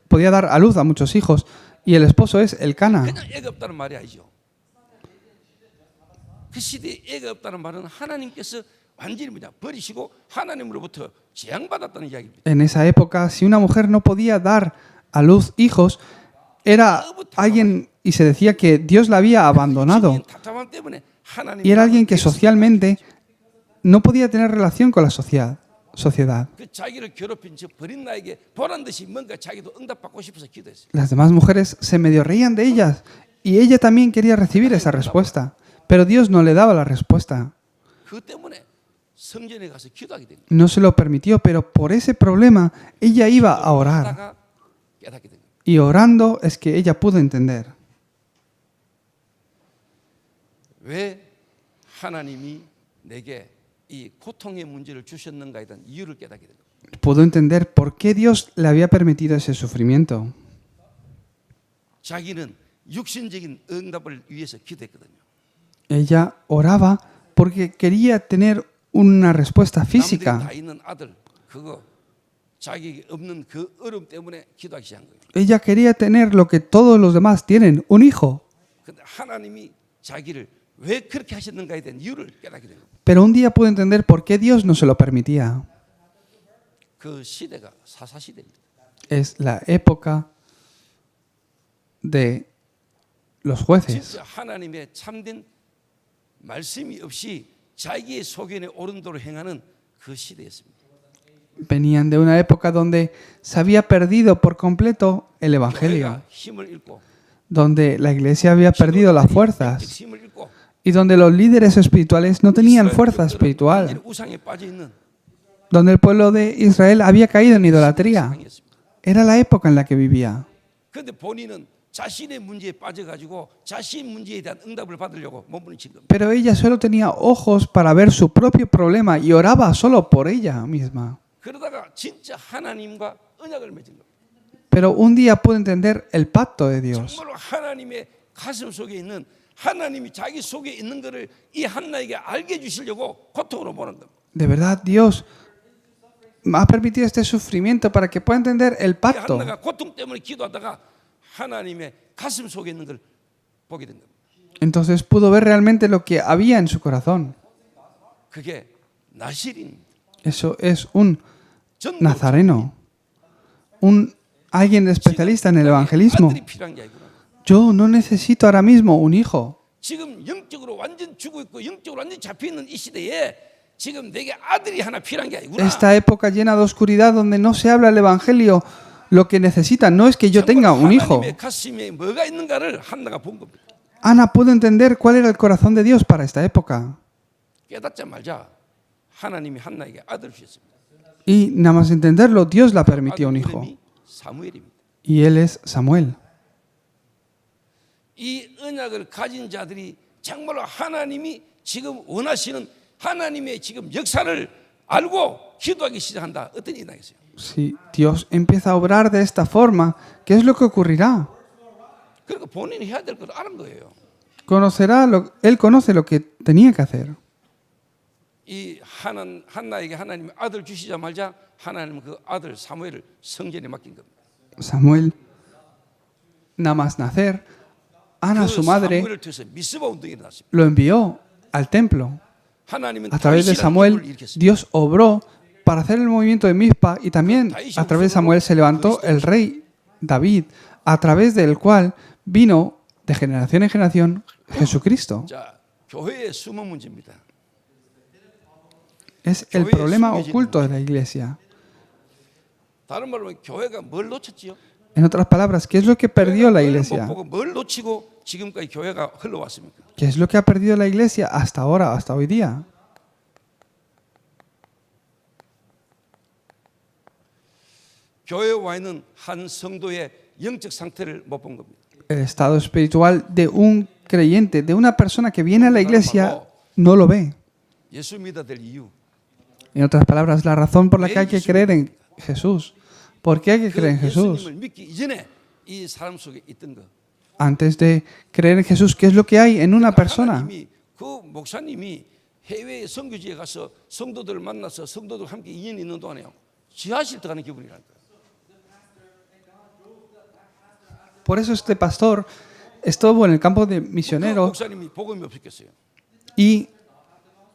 podía dar a luz a muchos hijos. Y el esposo es Elcana. 그냥 애가 없다는 말이 아니죠. 그 시대에 애가 없다는 말은 하나님께서 완전히 뭐냐 버리시고 하나님으로부터 재앙받았다는 이야기입니다. En esa época, si una mujer no podía dar a luz hijos, era alguien, y se decía que Dios la había abandonado. 답답함 때문에 하나님 Y era alguien que socialmente no podía tener relación con la sociedad. 그 자기를 괴롭힌 저 버린 나에게 보란 듯이 뭔가 자기도 응답받고 싶어서 기도했어요. Las demás mujeres se medio reían de ellas y ella también quería recibir esa respuesta, pero Dios no le daba la respuesta. 그 때문에 성전에 가서 기도하게 된 거예요. No se lo permitió, pero por ese problema ella iba a orar. 하다가 깨닫게 된 거예요. Y orando es que ella pudo entender 왜 하나님이 내게 이 고통의 문제를 주셨는가에 대한 이유를 깨닫게 된 거예요. pudo entender por qué Dios le había permitido ese sufrimiento. 자기는 육신적인 응답을 위해서 기도했거든요. Ella oraba porque quería tener una respuesta 남들이 física. 다 있는 아들 그거 자기에게 없는 그 어려움 때문에 기도하기 시작한 거예요. Ella quería tener lo que todos los demás tienen, un hijo. 근데 하나님이 자기를 왜 그렇게 하셨는가에 대한 이유를 깨닫게 된 거예요. Pero un día pudo entender por qué Dios no se lo permitía. 그 시대가 사사 시대입니다. Es la época de los jueces. 진짜 하나님의 참된 말씀이 없이 자기의 소견에 옳은 도로 행하는 그 시대였습니다. Venían de una época donde se había perdido por completo el Evangelio, 교회가 힘을 잃고 donde la iglesia había perdido las fuerzas 힘을 잃고 y donde los líderes espirituales no tenían fuerza espiritual, 우상에 빠져 있는 donde el pueblo de Israel había caído en idolatría. 상황이었습니다. Era la época en la que vivía. 그런데 본인은 자신의 문제에 빠져가지고 자신 문제에 대한 응답을 받으려고 몸부림친 겁니다. Pero ella solo tenía ojos para ver su propio problema y oraba solo por ella misma. 그러다가 진짜 하나님과 언약을 맺은 겁니다. Pero un día pudo entender el pacto de Dios. 정말로 하나님의 가슴 속에 있는 하나님이 자기 속에 있는 것을 이 한나에게 알게 해주시려고 고통으로 보는 겁니다. De verdad, Dios ha permitido este sufrimiento para que pueda entender el 이 pacto. 한나가 고통 때문에 기도하다가 하나님의 가슴 속에 있는 걸 보게 된 겁니다. Entonces pudo ver realmente lo que había en su corazón. 그게 나실인 Eso es un 전도 nazareno, alguien especialista en el evangelismo. 아들이 필요한 게 아니구나. Yo no necesito ahora mismo un hijo. 지금 영적으로 완전 죽어 있고 영적으로 완전 잡혀 있는 이 시대에 지금 내게 아들이 하나 필요한 게 아니구나. Esta época llena de oscuridad donde no se habla el evangelio, lo que necesitan no es que yo tenga un hijo. 하나님의 가슴에 뭐가 있는가를 한나가 본 겁니다. Ana pudo entender cuál era el corazón de Dios para esta época. 깨닫자마자 하나님이 한나에게 아들을 주셨습니다. Y nada más entenderlo, Dios la permitió un hijo. 이름이 사무엘입니다. Y él es Samuel. 이 언약을 가진 자들이 정말로 하나님이 지금 원하시는 하나님의 지금 역사를 알고 기도하기 시작한다. 어떤 일이 나겠어요? Si Dios empieza a obrar de esta forma, ¿qué es lo que ocurrirá? 그러니까 본인이 해야 될 걸 아는 거예요. Él conoce lo que tenía que hacer. 이 한나에게 하나님이 아들 주시자마자 하나님은 그 아들 사무엘을 성전에 맡긴 겁니다. Samuel, nada más nacer, Ana, 그 su madre, 사무엘을 통해서 미스바 운동이 일어났습니다. lo envió al templo. 하나님은 A través de 다윗이라는 Samuel, 인물을 일으켰습니다. Dios obró para hacer el movimiento de Mizpa y también a través de Samuel se levantó el rey David, a través del cual vino de generación en generación Jesucristo. 자, 교회의 숨은 문제입니다. Es el problema oculto de la iglesia. 다른 말로 하면 교회가 뭘 놓쳤지요? En otras palabras, ¿qué es lo que perdió la 못 iglesia? 보고 뭘 놓치고 지금까지 교회가 흘러왔습니까? ¿Qué es lo que ha perdido la iglesia hasta ahora, hasta hoy día? 교회에 와 있는 한 성도의 영적 상태를 못 본 겁니다. El estado espiritual de un creyente, de una persona que viene a la iglesia, no lo ve. 예수 믿어야 될 이유. En otras palabras, la razón por la que hay que creer en Jesús. ¿Por qué hay que creer en 그 Jesús? 예수님을 믿기 이전에 이 사람 속에 있던 거. Antes de creer en Jesús, ¿qué es lo que hay en una persona? 하나님이 그 목사님이 해외 선교지에 가서 성도들을 만나서 성도들 함께 인연이 있는 동안에요. 지하실 들어가는 기분이랄까. Por eso este pastor estuvo en el campo de 그 misioneros 목사님이 복음이 없었겠어요. y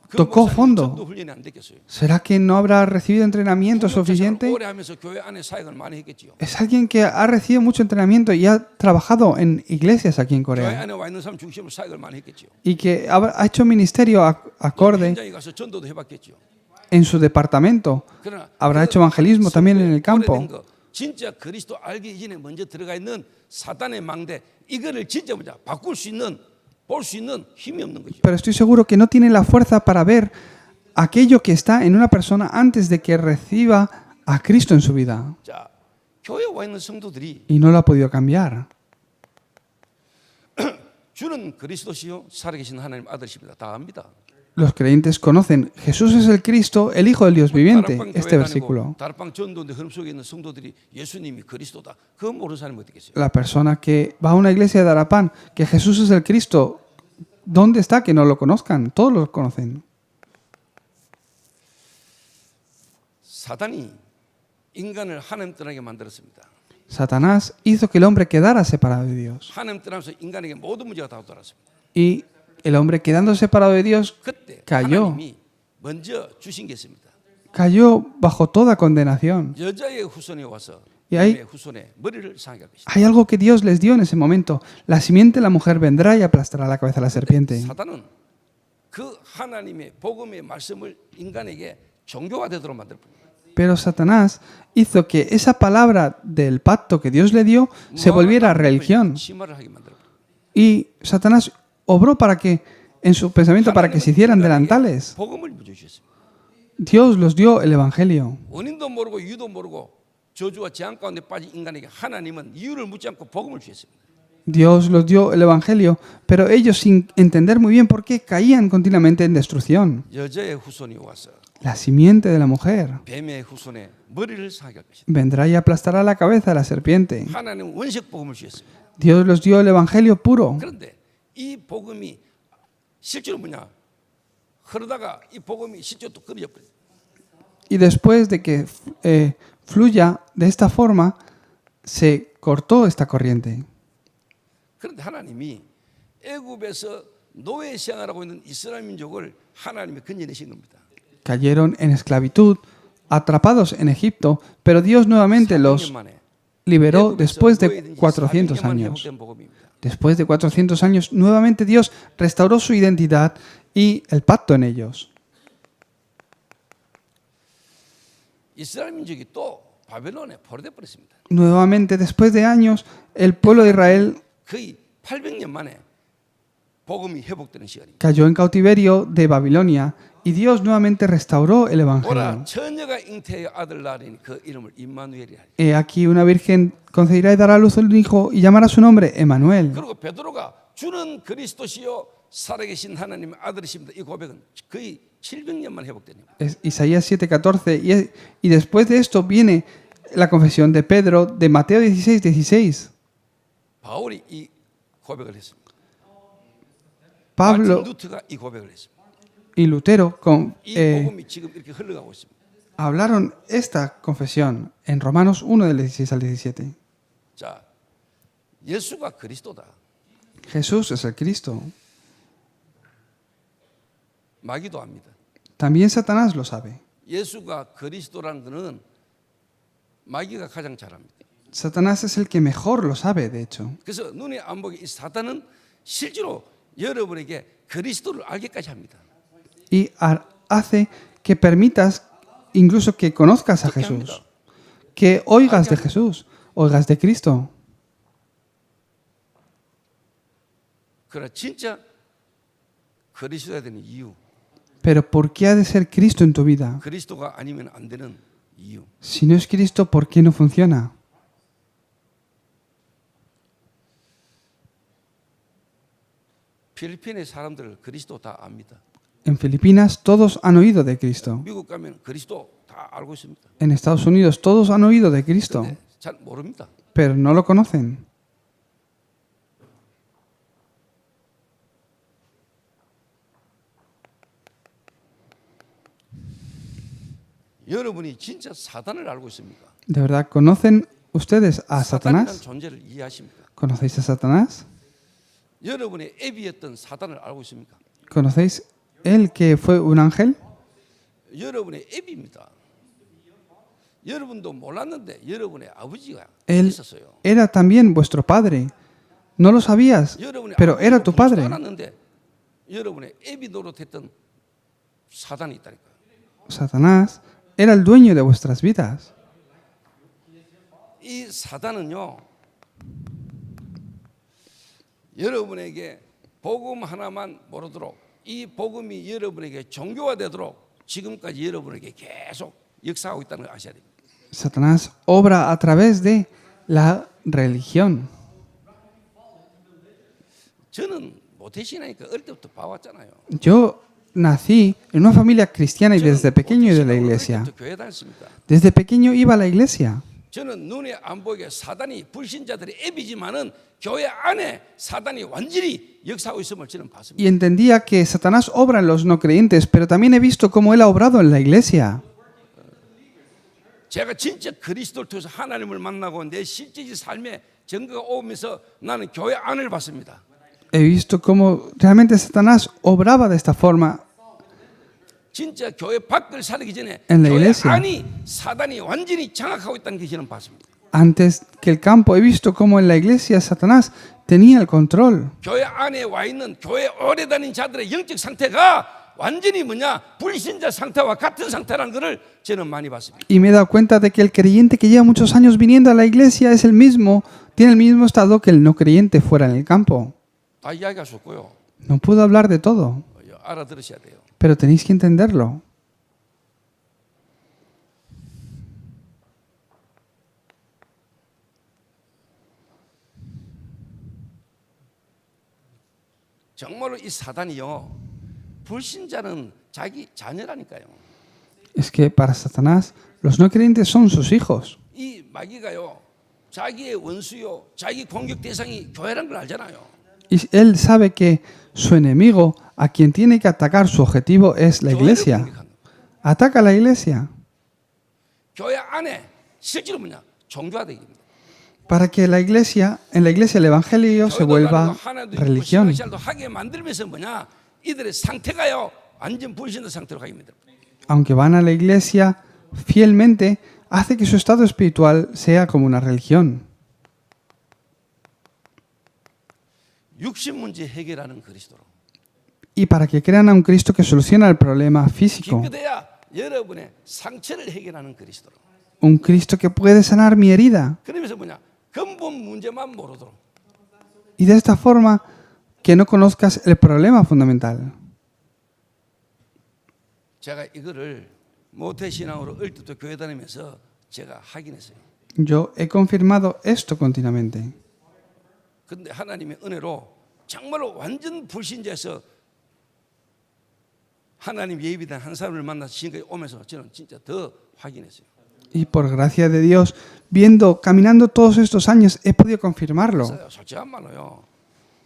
그 tocó 목사님이 fondo. 전도 훈련이 안 됐겠어요. ¿Será que no habrá recibido entrenamiento 통역자를 suficiente? 오래 하면서 교회 안에 사역을 많이 했겠지요. Es alguien que ha recibido mucho entrenamiento y ha trabajado en iglesias aquí en 교회 Corea 안에 와 있는 사람 중심으로 사역을 많이 했겠지요. y que ha hecho ministerio acorde 현장에 가서 전도도 해봤겠지요. en su departamento. 그러나 Habrá 그 hecho evangelismo también en el 오래된 campo. 거, 진짜 그리스도 알기 이전에 먼저 들어가 있는 사단의 망대 이거를 진짜 먼저 바꿀 수 있는 볼 수 있는 힘이 없는 거죠. Pero estoy seguro que no tiene la fuerza para ver aquello que está en una persona antes de que reciba a Cristo en su vida. 자, 교회에 와 있는 성도들이 Y no lo ha podido cambiar. 주는 그리스도시요 살아계신 하나님 아들이십니다. 다 압니다. Los creyentes conocen, Jesús es el Cristo, el Hijo del Dios viviente. 다락방 Este 교회 versículo. 다니고 다락방 전도인데 흐름 속에 있는 성도들이 예수님이 그리스도다. 그거 모르는 사람이 어디 있겠어요? La persona que va a una iglesia de Arapán, que Jesús es el Cristo, ¿dónde está que no lo conozcan? Todos lo conocen. 사단이 인간을 하나님 떠나게 만들었습니다. Satanás hizo que el hombre quedara separado de Dios. 하나님 떠나면서 인간에게 모든 문제가 다 돌았습니다. Y el hombre quedando separado de Dios 그때 cayó. 하나님이 먼저 주신 게 있습니다. Cayó bajo toda condenación. 여자의 후손이 와서 Y hay, 남의 후손의 머리를 상하게 할 것이다. hay algo que Dios les dio en ese momento. La simiente de la mujer vendrá y aplastará la cabeza de la serpiente. 사단은 그 하나님의 복음의 말씀을 인간에게 종교화되도록 만들 뿐입니다. Pero Satanás hizo que esa palabra del pacto que Dios le dio se volviera religión. 심화를 하게 만들어. Y Satanás obró para que, en su pensamiento, para que se hicieran delantales. 복음을 주셨습니다. Dios los dio el Evangelio. 원인도 모르고 이유도 모르고 저주와 재앙 가운데 빠진 인간에게 하나님은 이유를 묻지 않고 복음을 주셨습니다. Dios los dio el Evangelio, pero ellos sin entender muy bien por qué caían continuamente en destrucción. 여자의 후손이 와서 La simiente de la mujer 뱀의 후손의 머리를 상하게 할 것이다. vendrá y aplastará la cabeza de la serpiente. 하나님은 원색 복음을 주셨습니다. Dios los dio el Evangelio puro. 그런데 이 복음이 실제로 뭐냐? 흐르다가 이 복음이 실제로 또 끊어져 버려요. Y después de que fluya de esta forma, se cortó esta corriente. 그런데 하나님이 애굽에서 노예 생활하고 있는 이스라엘 민족을 하나님이 건져내신 겁니다. Cayeron en esclavitud, atrapados en Egipto, pero Dios nuevamente 400년 los 만에 liberó 애굽에서 después de 노예든지 400 400년 만에 años. 회복된 복음입니다. Después de 400 años, nuevamente Dios restauró su identidad y el pacto en ellos. 이스라엘 민족이 또 바벨론에 포로돼 버렸습니다. Nuevamente, después de años, el pueblo de Israel 거의 800년 만에 복음이 회복되는 시간입니다. cayó en cautiverio de Babilonia y Dios nuevamente restauró el 보라 Evangelio. 처녀가 잉태하여 아들 낳으니 그 이름을 임마누엘이라. He aquí una virgen concebirá y dará a luz un hijo y llamará su nombre Emmanuel. 그리고 베드로가 주는 그리스도시요 살아계신 하나님의 아들이십니다. 이 고백은 거의 700년 만에 회복됩니다. Es Isaías 7:14 y después de esto viene la confesión de Pedro de Mateo 16:16. 바울이 이 고백을 했습니다. Pablo 마틴 루터가 이 고백을 했습니다. y Lutero 이 복음이 지금 이렇게 흘러가고 있습니다. hablaron esta confesión en Romanos 1 del 16 al 17. 자, 예수가 그리스도다. Jesús es el Cristo. 마귀도 압니다. También Satanás lo sabe. 예수가 그리스도라는 것은 마귀가 가장 잘 압니다. Satanás es el que mejor lo sabe, de hecho. 그래서 눈에 안 보게 이 사탄은 실제로 여러분에게 그리스도를 알게까지 합니다. Y hace que permitas incluso que conozcas a 어떻게 Jesús, 합니다? que oigas de Jesús, oigas de Cristo. 그러나 진짜 그리스도야 되는 이유, Pero ¿por qué ha de ser Cristo en tu vida? 그리스도가 아니면 안 되는 이유. Si no es Cristo, ¿por qué no funciona? 필리핀의 사람들 그리스도 다 압니다. En Filipinas todos han oído de Cristo. 미국 가면 그리스도 다 알고 있습니다. En Estados Unidos todos han oído de Cristo, 근데 잘 모릅니다. pero no lo conocen. 여러분이 진짜 사단을 알고 있습니까? ¿De verdad conocen ustedes a 사단이라는 Satanás? 존재를 이해하십니까? ¿Conocéis a Satanás? 여러분의 애비였던 사단을 알고 있습니까? ¿Conocéis él que fue un ángel? 여러분의 애비입니다. 여러분도 몰랐는데 여러분의 아버지가 Él 있었어요. era también vuestro padre. No lo sabías, 여러분의 pero era tu 아버지가 padre. 알았는데 여러분의 애비 노릇했던 사단이 있다니까요. Satanás era el dueño de vuestras vidas. 이 사단은요, 여러분에게 복음 하나만 모르도록 이 복음이 여러분에게 종교화되도록 지금까지 여러분에게 계속 역사하고 있다는 걸 아셔야 됩니다. Satanás obra a través de la religión. 저는 모태신앙이니까 어릴 때부터 봐왔잖아요. Yo nací en una familia cristiana y desde pequeño iba a la 어릴 iglesia. 때부터 교회 다녔습니다. Desde pequeño iba a la iglesia. 저는 눈에 안 보이게 사단이 불신자들의 앱이지만은 교회 안에 사단이 완전히 역사하고 있음을 저는 봤습니다. Y entendía que Satanás obra en los no creyentes, pero también he visto cómo él ha obrado en la iglesia. 제가 진짜 그리스도를 통해서 하나님을 만나고 내 실제의 삶에 증거가 오면서 나는 교회 안을 봤습니다. He visto cómo realmente Satanás obraba de esta forma 진짜 교회 밖을 살기 전에 En la 교회 iglesia. 안이 사단이 완전히 장악하고 있다는 게 저는 봤습니다. antes que el campo. He visto cómo en la iglesia Satanás tenía el control. 교회 안에 와 있는 교회 오래 다닌 자들의 영적 상태가 완전히 뭐냐 불신자 상태와 같은 상태라는 것을 저는 많이 봤습니다. Y me he dado cuenta de que el creyente que lleva muchos años viniendo a la iglesia es el mismo, tiene el mismo estado que el no creyente fuera en el campo. 다 이야기할 수 없고요. No puedo hablar de todo, 알아들으셔야 돼요. pero tenéis que entenderlo. 정말로 이 사단이요 불신자는 자기 자녀라니까요. Es que para Satanás los no creyentes son sus hijos. 이 마귀가요 자기의 원수요 자기 공격 대상이 교회라는 걸 알잖아요. Y él sabe que su enemigo, a quien tiene que atacar su objetivo, es la 교회를 iglesia. 공격하는 거예요. Ataca a la iglesia. 교회 안에 실제로 뭐냐? 종교화되기입니다. Para que en la iglesia el evangelio se vuelva religión. 신앙생활도 하게 만들면서 뭐냐? 이들의 상태가요 완전 불신의 상태로 가게 만듭니다. Aunque van a la iglesia fielmente, hace que su estado espiritual sea como una religión. 육신 문제 해결하는 그리스도로. Y para que crean a un Cristo que soluciona el problema físico. 기껏해야 여러분의 상처를 해결하는 그리스도로. Un Cristo que puede sanar mi herida. 그러면서 뭐냐? 근본 문제만 모르도록. Y de esta forma, que no conozcas el problema fundamental. 제가 이거를 모태신앙으로 어릴 때부터 교회 다니면서 제가 확인했어요. Yo he confirmado esto continuamente. 그런데 하나님의 은혜로 정말로 완전 불신자에서 하나님 예비된 한 사람을 만나서 지금까지 오면서 저는 진짜 더 확인했어요. Y por gracia de Dios, caminando todos estos años, he podido confirmarlo. 그래서 솔직한 말로요.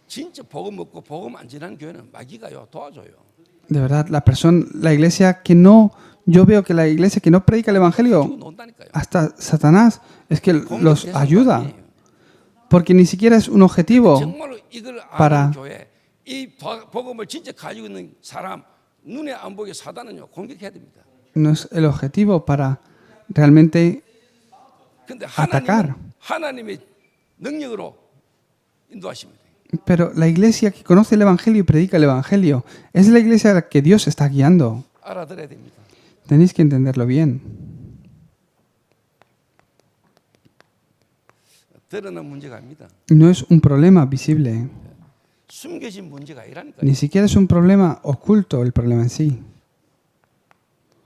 진짜 복음 먹고 복음 안 지나는 교회는 마귀가요 도와줘요. De verdad, yo veo que la iglesia que no predica el evangelio, 논다니까요. hasta Satanás, es que los 공격해서 ayuda. 아니에요. Porque ni siquiera es un objetivo. 정말로 이걸 para- 아는 교회, 이 복음을 진짜 가지고 있는 사람 눈에 안 보게 사단은요 공격해야 됩니다. No es el objetivo para realmente 근데 atacar. 하나님의 능력으로 인도하십니다. Pero la iglesia que conoce el evangelio y predica el evangelio es la iglesia a la que Dios está guiando. 알아들어야 됩니다. Tenéis que entenderlo bien. 드러난 문제가 아닙니다. No es un problema visible. 숨겨진 문제가 아니라니까요. Ni siquiera es un problema oculto el problema en sí.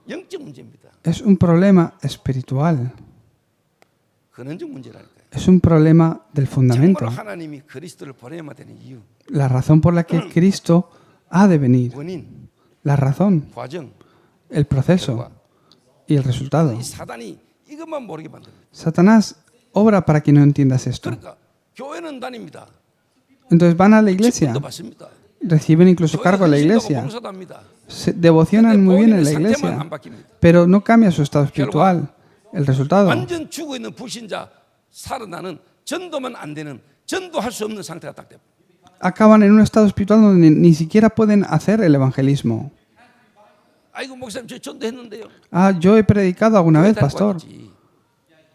영적 문제입니다. Es un problema espiritual. 근원적 문제라니까요. Es un problema del fundamento. 정말로 하나님이 그리스도를 보내야만 되는 이유, La razón por la que Cristo ha de venir. 원인, La razón, 과정, el proceso y el resultado. 이 사단이 이것만 모르게 만듭니다. Satanás obra para que no entiendas esto. 그러니까 교회는 다닙니다. Entonces van a la iglesia, 직분도 받습니다. reciben incluso cargo en la iglesia, 봉사도 합니다. se devocionan muy bien en la 상태만 iglesia, 안 바뀝니다. pero no cambia su estado espiritual. El resultado, 완전 죽어 있는 불신자 살아나는 전도만 안 되는 전도할 수 없는 상태가 딱 됩니다. acaban en un estado espiritual donde ni siquiera pueden hacer el evangelismo. 아이고 목사님 저 전도했는데요. Ah, yo he predicado alguna vez, 교회 데리고 pastor. 왔겠지.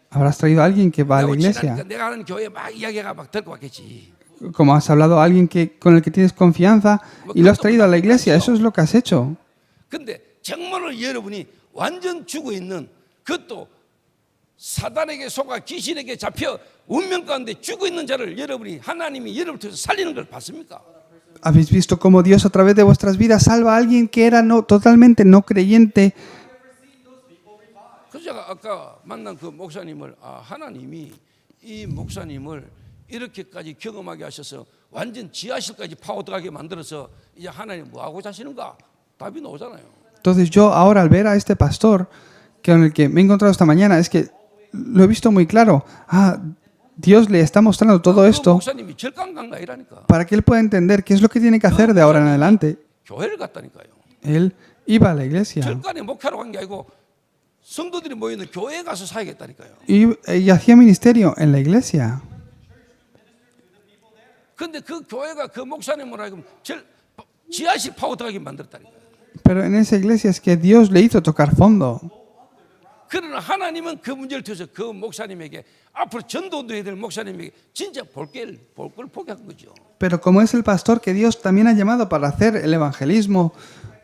Habrás traído a alguien que va a la 내가 iglesia. 친하니까 내가 하는 교회 막 이야기가 막 들고 왔겠지. Como has hablado a alguien con el que tienes confianza y lo has traído a la iglesia, eso es lo que has hecho. 근데 정말로 여러분이 완전 죽어 있는 그것도 사단에게 속아 귀신에게 잡혀 운명 가운데 죽어 있는 자를 여러분이 하나님이 여러분을 통해서 살리는 걸 봤습니까? ¿Habéis visto cómo Dios a través de vuestras vidas salva a alguien que era totalmente no creyente? 그래서 제가 아까 만난 그 목사님을 하나님이 이 목사님을 이렇게까지 경험하게 하셔서 완전 지하실까지 파고 들어가게 만들어서 이제 하나님 뭐 하고자 하시는가? 답이 나오잖아요. Entonces yo ahora al ver a este pastor con el que me he encontrado esta mañana, es que lo he visto muy claro. Dios le está mostrando todo 그 esto 목사님이 절강간 아니라니까. para que él pueda entender qué es lo que tiene que hacer de ahora en adelante. 교회를 갔다니까요. Él iba a la iglesia 절간에 목회하러 간 게 아니고 성도들이 모이는 교회에 가서 사야겠다니까요. y hacía ministerio en la iglesia. 근데 그 교회가 그 목사님을 하여금 지하실 파고 들어가게 만들었다니까요. Pero en esa iglesia es que Dios le hizo tocar fondo. 그러나 하나님은 그 문제를 통해서 그 목사님에게 앞으로 전도도 해야 될 목사님에게 진짜 볼 걸 포기한 거죠. Pero como es el pastor que Dios también ha llamado para hacer el evangelismo,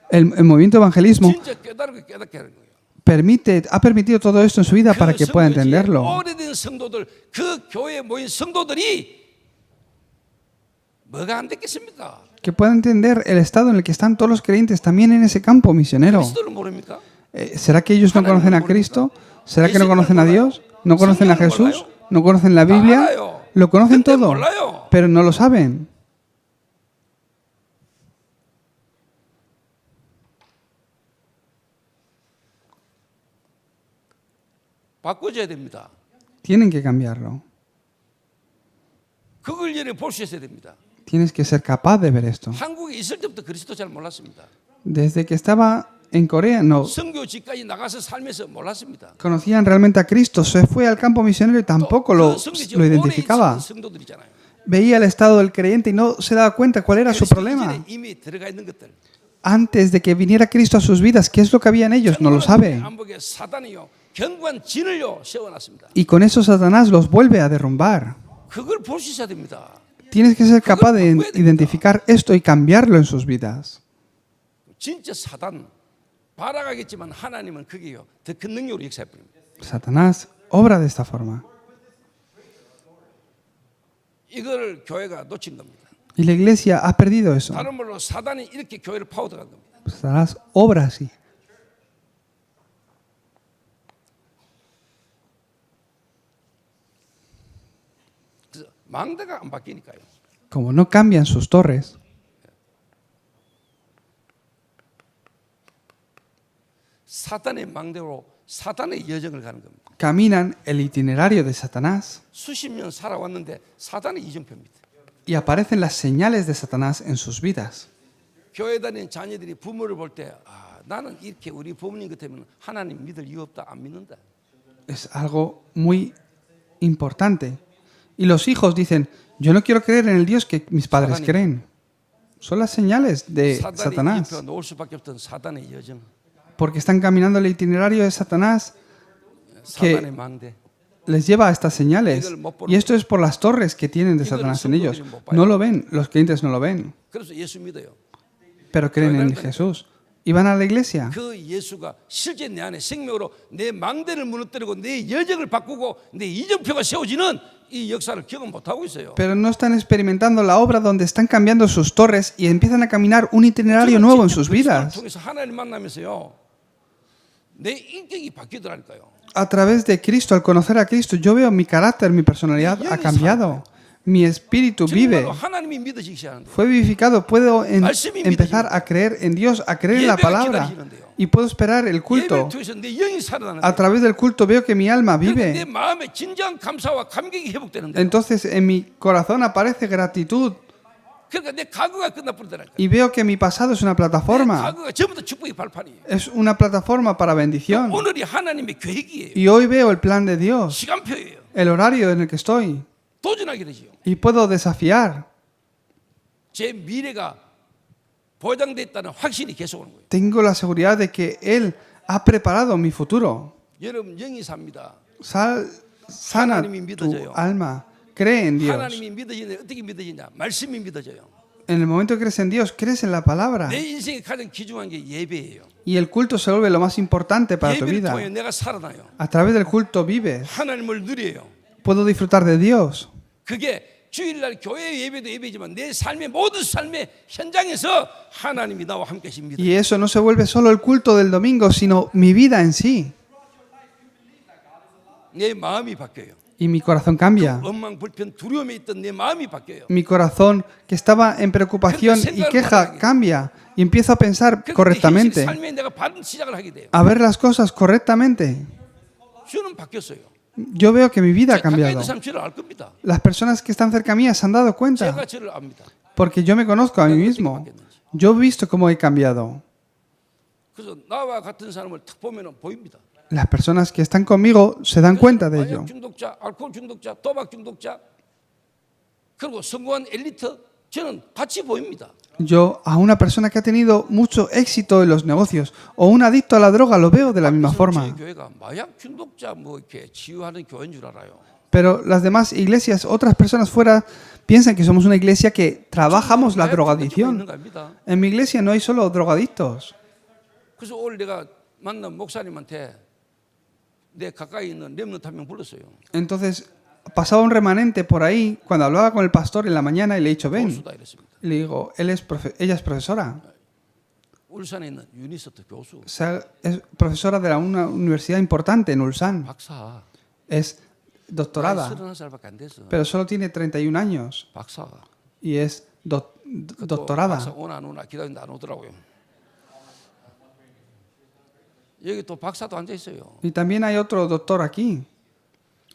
el movimiento de evangelismo, 진짜 깨달은 게 깨닫게 하는 거예요. ha permitido todo esto en su vida para que pueda entenderlo. 오래된 성도들, 그 교회에 모인 성도들이 뭐가 안 됐겠습니까? Que pueda entender el estado en el que están todos los creyentes también en ese campo misionero. 그리스도를 모릅니까? ¿Será que ellos no conocen a Cristo? ¿Será que no conocen a Dios? ¿No conocen a Jesús? ¿No conocen la Biblia? Lo conocen todo, pero no lo saben. 바꿔줘야 됩니다. Tienen que cambiarlo. 그걸 열에 볼 수 있어야 됩니다. Tienes que ser capaz de ver esto. 한국에 있을 때부터 그리스도 잘 몰랐습니다. Desde que estaba en Corea no 선교지까지 나가서 살면서 몰랐습니다. conocían realmente a Cristo. Se fue al campo misionero y tampoco lo identificaba. 성도들이잖아요. Veía el estado del creyente y no se daba cuenta cuál era su problema. 이미 들어가 있는 것들. Antes de que viniera Cristo a sus vidas, ¿qué es lo que había en ellos? No lo sabe. 안보게 사단이요, 견고한 진을요 세워놨습니다. Y con eso Satanás los vuelve a derrumbar. 그걸 볼 수 있어야 됩니다. Tienes que ser capaz de identificar esto y cambiarlo en sus vidas. 진짜 사단 바라가겠지만 하나님은 그게요 더 큰 능력으로 역사해 버립니다. Satanás obra de esta forma. 이걸 교회가 놓친 겁니다. Y la iglesia ha perdido eso. 다른 말로 사단이 이렇게 교회를 파고들어간 겁니다. Satanás obra así. 그래서 망대가 안 바뀌니까요. Como no cambian sus torres, 사단의 망대로 사단의 여정을 가는 겁니다. caminan el itinerario de Satanás 수십 년 살아왔는데 사단의 이정표입니다. y aparecen las señales de Satanás en sus vidas. 교회 다니는 자녀들이 부모를 볼 때 나는 이렇게 우리 부모님 같으면 하나님 믿을 이유 없다 안 믿는다. Es algo muy importante. Y los hijos dicen, yo no quiero creer en el Dios que mis padres creen. Son las señales de 사단의 Satanás. 이정표가 놓을 수밖에 없던 사단의 여정, Porque están caminando el itinerario de Satanás 사단의 망대. les lleva a estas señales. Y esto es por las torres que tienen de Satanás en ellos. No lo ven, los creyentes no lo ven, 그래서 예수 믿어요. pero creen en Jesús. Y van a la iglesia. 그 예수가 실제 내 안에 생명으로 내 망대를 무너뜨리고 내 여정을 바꾸고 내 이정표가 세워지는 이 역사를 경험 못하고 있어요. Pero no están experimentando la obra donde están cambiando sus torres y empiezan a caminar un itinerario nuevo en sus vidas. 통해서 하나님 만나면서요, 내 인격이 바뀌더라니까요. A través de Cristo, al conocer a Cristo, yo veo mi carácter, mi personalidad ha cambiado. Mi espíritu vive. 정말로 하나님이 믿어지기 시작하는데 Fue vivificado. Puedo empezar a creer en Dios, a creer en la palabra. Y puedo esperar el culto. 예배를 통해서 내 영이 살아나는데 A través del culto veo que mi alma 내 vive. 마음에 진정한 감사와 감격이 회복되는데 Entonces en mi corazón aparece gratitud 그러니까 내 과거가 끝나버리더라니까. y veo que mi pasado es una 내 plataforma. 과거가 전부 다 축복의 발판이에요. Es una plataforma para bendición. 오늘이 하나님의 계획이에요. Y hoy veo el plan de Dios, 시간표예요. el horario en el que estoy. 도전하게 되지요. Y puedo desafiar. 제 미래가 보장돼 있다는 확신이 계속 오는 거예요. Tengo la seguridad de que Él ha preparado mi futuro. 여러분 영이 삽니다. Sana tu alma. Cree en Dios. 하나님이 믿어지는데 어떻게 믿어지냐? 말씀이 믿어져요. En el momento que crees en Dios, crees en la palabra. 내 인생에 가장 귀중한 게 예배예요. Y el culto se vuelve lo más importante para tu 예배를 vida. 통해 내가 살아나요. A través del culto vives. 하나님을 누려요. Puedo disfrutar de Dios. 그게 주일날 교회 예배도 예배지만 내 삶의 모든 삶의 현장에서 하나님이 나와 함께 하십니다. Y eso no se vuelve solo el culto del domingo, sino mi vida en sí. 내 마음이 바뀌어요. Y mi corazón cambia. 원망, 불편, 두려움에 있던 내 마음이 바뀌어요. Mi corazón, que estaba en preocupación y queja, cambia. Y empiezo a pensar correctamente. 삶에 내가 바른 시작을 하게 돼요. A ver las cosas correctamente. 저는 바뀌었어요. Yo veo que mi vida ha 가까이 cambiado. 있는 사람 저를 알 겁니다. Las personas que están cerca mía se han dado cuenta. 제가 저를 압니다. Porque yo me conozco a mí mismo. Yo he visto cómo he cambiado. 그래서 나와 같은 사람을 탁 보면 보입니다. Las personas que están conmigo se dan cuenta de ello. 마약 중독자, 알코올 중독자, 도박 중독자, 그리고 성공한 엘리트 저는 같이 보입니다. Yo a una persona que ha tenido mucho éxito en los negocios o un adicto a la droga lo veo de la misma 제 forma. 교회가 마약 중독자 뭐 이렇게 치유하는 교회인 줄 알아요. Pero las demás iglesias, otras personas fuera, piensan que somos una iglesia que trabajamos la 마약 중독자가 있는 drogadicción. 겁니다. En mi iglesia no hay solo drogadictos. 그래서 오늘 내가 만난 목사님한테 내 가까이 있는 렘넌트 한 명 불렀어요. Entonces pasaba un remanente por ahí cuando hablaba con el pastor en la mañana y le he dicho, ven. 교수다 이랬습니다. Y le digo, ella es profesora. 울산에 있는 유니서트 교수. O sea, es profesora de una universidad importante en Ulsan. 박사. Es doctorada, 31살밖에 안 됐어. pero solo tiene 31 años 박사가. y es 박사 doctorada. 오나 안 오나 기다리는데 안 오더라고요. 여기 또 박사도 앉아 있어요. Y también hay otro doctor aquí,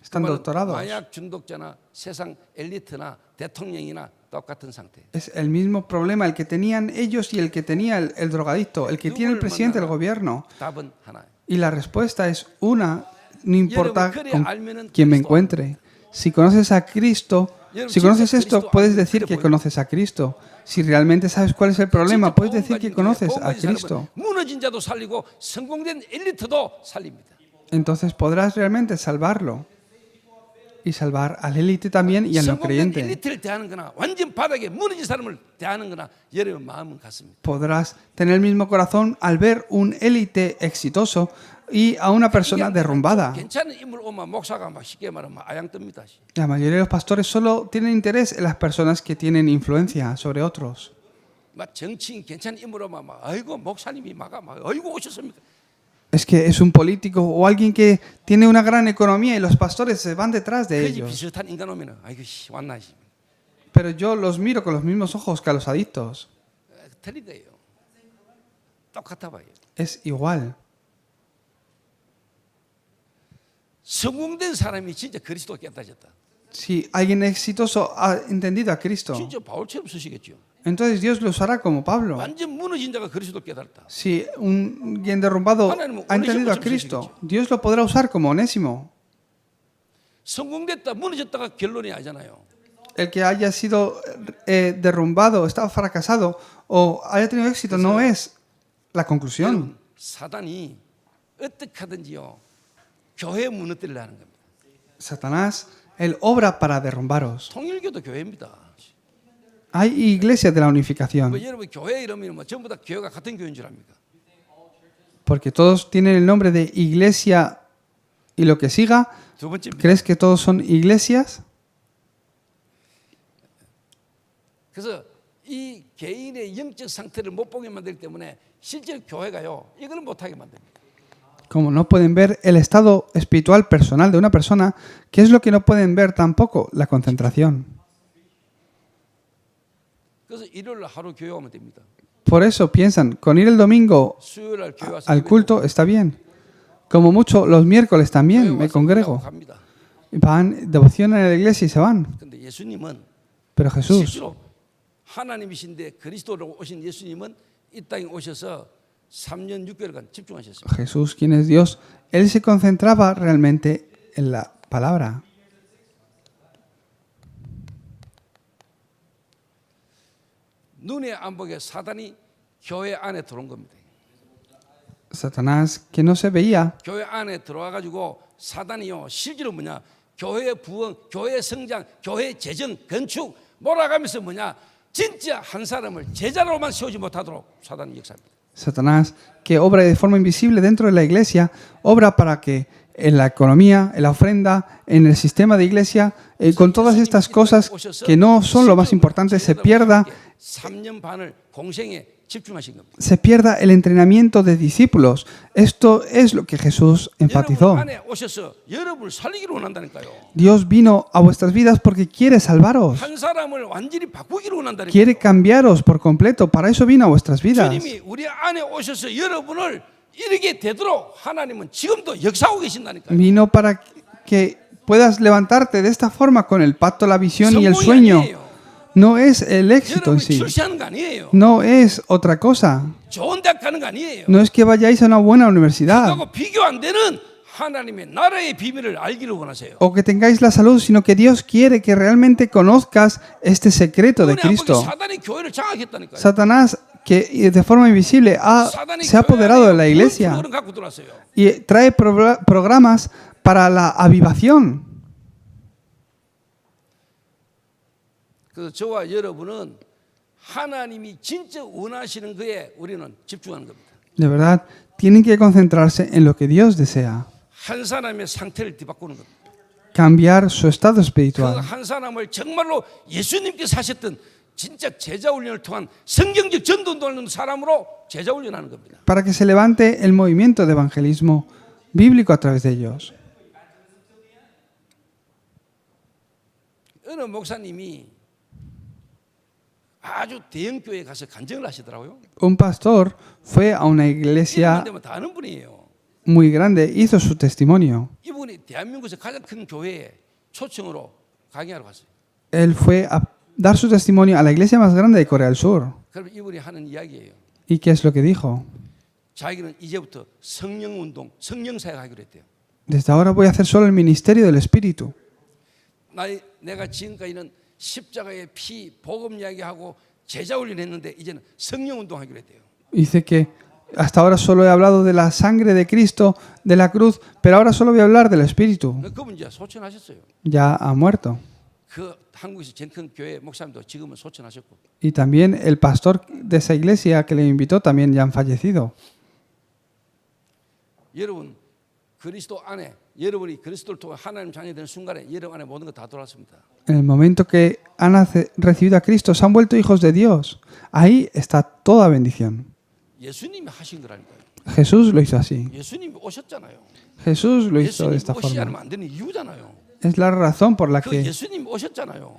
están doctorados. 마약 중독자나 세상 엘리트나 대통령이나 똑같은 상태. Es el mismo problema el que tenían ellos y el que tenía el drogadicto, el que tiene el presidente del gobierno. 답은 하나예요. Y la respuesta es una, no importa 여러분, 그래 con 알면은 quién me 그리스도. encuentre. Si conoces a Cristo, 여러분, si conoces 진짜 esto, 그리스도 puedes 알면 decir 그래 que 보여요. conoces a Cristo. Si realmente sabes cuál es el problema, 진짜 puedes 복음 decir que 가진 conoces 교회, a 복음 가진 Cristo. 사람은 무너진 자도 살리고 성공된 엘리트도 살립니다. Entonces podrás realmente salvarlo. Y salvar al élite también y al no 성공된 creyente. 엘리트를 대하는 거나 완전 바닥에 무너진 사람을 대하는 거나 여러분 마음은 같습니다. Podrás tener el mismo corazón al ver un élite exitoso y a una persona derrumbada. 괜찮은 인물 오면 목사가 막 쉽게 말하면 아양 뜹니다. La mayoría de los pastores solo tienen interés en las personas que tienen influencia sobre otros. 막 정치인 괜찮은 인물 오면 막 아이고 목사님이 막 아이고 오셨습니까? Es que es un político o alguien que tiene una gran economía y los pastores se van detrás de 그지 ellos. 비슷한 인간 오면은 아이고 씨 왔나 씨. Pero yo los miro con los mismos ojos que a los adictos. 틀린 거예요. 똑같아 봐요. Es igual. 성공된 사람이 진짜 그리스도 깨달아졌다. Si alguien exitoso ha entendido a Cristo, 진짜 바울처럼 쓰시겠죠. entonces Dios lo usará como Pablo. 완전 무너진 자가 그리스도 깨달았다. Si alguien derrumbado ha entendido a Cristo, Dios lo podrá usar como Onésimo. 성공됐다 무너졌다가 결론이 아니잖아요. El que haya sido derrumbado, estado fracasado o haya tenido éxito no es la conclusión. 여러분, 사단이 어떻게 하든지요 교회 무너뜨리려 하는 겁니다. Satanás, él obra para derrumbaros. 통일교도 교회입니다. Hay iglesias de la unificación, 뭐 여러분 교회 이러면 뭐 전부 다 교회가 같은 교회인 줄 압니까? porque todos tienen el nombre de iglesia y lo que siga. 두 번째입니다. ¿Crees que todos son iglesias? 그래서 이 개인의 영적 상태를 못 보게 만들기 때문에 실제 교회가요 이거는 못하게 만듭니다. Como no pueden ver el estado espiritual personal de una persona, ¿qué es lo que no pueden ver tampoco? La concentración. 그래서 일요일 날 하루 교회 오면 됩니다. Por eso piensan, con ir el domingo 수요일 날 교회 와서 al culto está bien. Como mucho los miércoles también me congrego. 갑니다. Van, devocionan en la iglesia y se van. 근데 예수님은 Pero Jesús, 실제로 하나님이신데 그리스도로 오신 예수님은 이 땅에 오셔서 3년 6개월간 집중하셨습니다. Jesús, quien es Dios, él se concentraba realmente en la palabra. 눈에 안 보게 사단이 교회 안에 들어온 겁니다. Satanás, que no se veía, 교회 안에 들어와 가지고 사단이요 실제로 뭐냐 교회 부흥, 교회 성장, 교회 재정, 건축 몰아가면서 뭐냐 진짜 한 사람을 제자로만 세우지 못하도록 사단이 역사합니다. Satanás, que obra de forma invisible dentro de la iglesia, obra para que en la economía, en la ofrenda, en el sistema de iglesia, con todas estas cosas que no son lo más importante, se pierda 3년 반을 공생에 집중하신 겁니다. se pierda el entrenamiento de discípulos. Esto es lo que Jesús 여러분 enfatizó. 안에 오셔서 여러분을 살리기로 원한다니까요. Dios vino a vuestras vidas porque quiere salvaros, 한 사람을 완전히 바꾸기로 원한다니까요. quiere cambiaros por completo. Para eso vino a vuestras vidas. 주님이 우리 안에 오셔서 여러분을 이르게 되도록 하나님은 지금도 역사하고 계신다니까요. Vino para que puedas levantarte de esta forma con el pacto, la visión y el 성공이 sueño. 아니에요. No es el éxito en 여러분이 sí. 출세하는 거 아니에요. No es otra cosa. 좋은 대학 가는 거 아니에요. No es que vayáis a una buena universidad 그거하고 비교 안 되는 하나님의 나라의 비밀을 알기를 원하세요. o que tengáis la salud, sino que Dios quiere que realmente conozcas este secreto de 눈에 안 보게 Cristo. 사단이 교회를 장악했다니까요. Satanás, que de forma invisible 사단이 se ha apoderado de la iglesia 그런 갖고 들어왔어요. y trae programas para la avivación. 그래서 저와 여러분은 하나님이 진짜 원하시는 거에 우리는 집중하는 겁니다. De verdad, tienen que concentrarse en lo que Dios desea. 한 사람의 상태를 뒤바꾸는 겁니다. Cambiar su estado 그 espiritual. 한 사람을 정말로 예수님께서 하셨던 진짜 제자 훈련을 통한 성경적 전도를 하는 사람으로 제자 훈련하는 겁니다. Para que se levante el movimiento de evangelismo bíblico a través de ellos. 어느 목사님이 아주 대형 교회에 가서 간증을 하시더라고요. Un pastor fue a una 이름만 iglesia 되면 다 아는 분이에요. muy grande, hizo su testimonio. 이분이 대한민국에서 가장 큰 교회에 초청으로 강의하러 갔어요. Él fue a dar su testimonio a la iglesia más grande de Corea del Sur. 그럼 이분이 하는 이야기예요. ¿Y qué es lo que dijo? 자기는 이제부터 성령 운동, 성령 사역 하기로 했대요. Desde ahora voy a hacer solo el ministerio del Espíritu. 내가 지금까지는 십자가의 피, 복음 이야기하고 제자 훈련했는데 이제는 성령 운동 하기로 했대요. Dice que hasta ahora solo he hablado de la sangre de Cristo, de la cruz, pero ahora solo voy a hablar del Espíritu. 그분 이제 소천하셨어요. Ya ha muerto. 그 한국에서 제일 큰 교회 목사님도 지금은 소천하셨고. Y también el pastor de esa iglesia que le invitó también ya han fallecido. 여러분 그리스도 안에 여러분이 그리스도를 통해 하나님 자녀 되는 순간에 여러분 안에 모든 거 다 돌아왔습니다. En el momento que han recibido a Cristo, se han vuelto hijos de Dios. Ahí está toda bendición. 예수님이 하신 거라니까요. Jesús lo hizo así. 예수님이 오셨잖아요. Jesús lo hizo de 예수님이 esta 오시지 forma. 않으면 안 되는 이유잖아요. Es la razón por la 그 que 예수님이 오셨잖아요.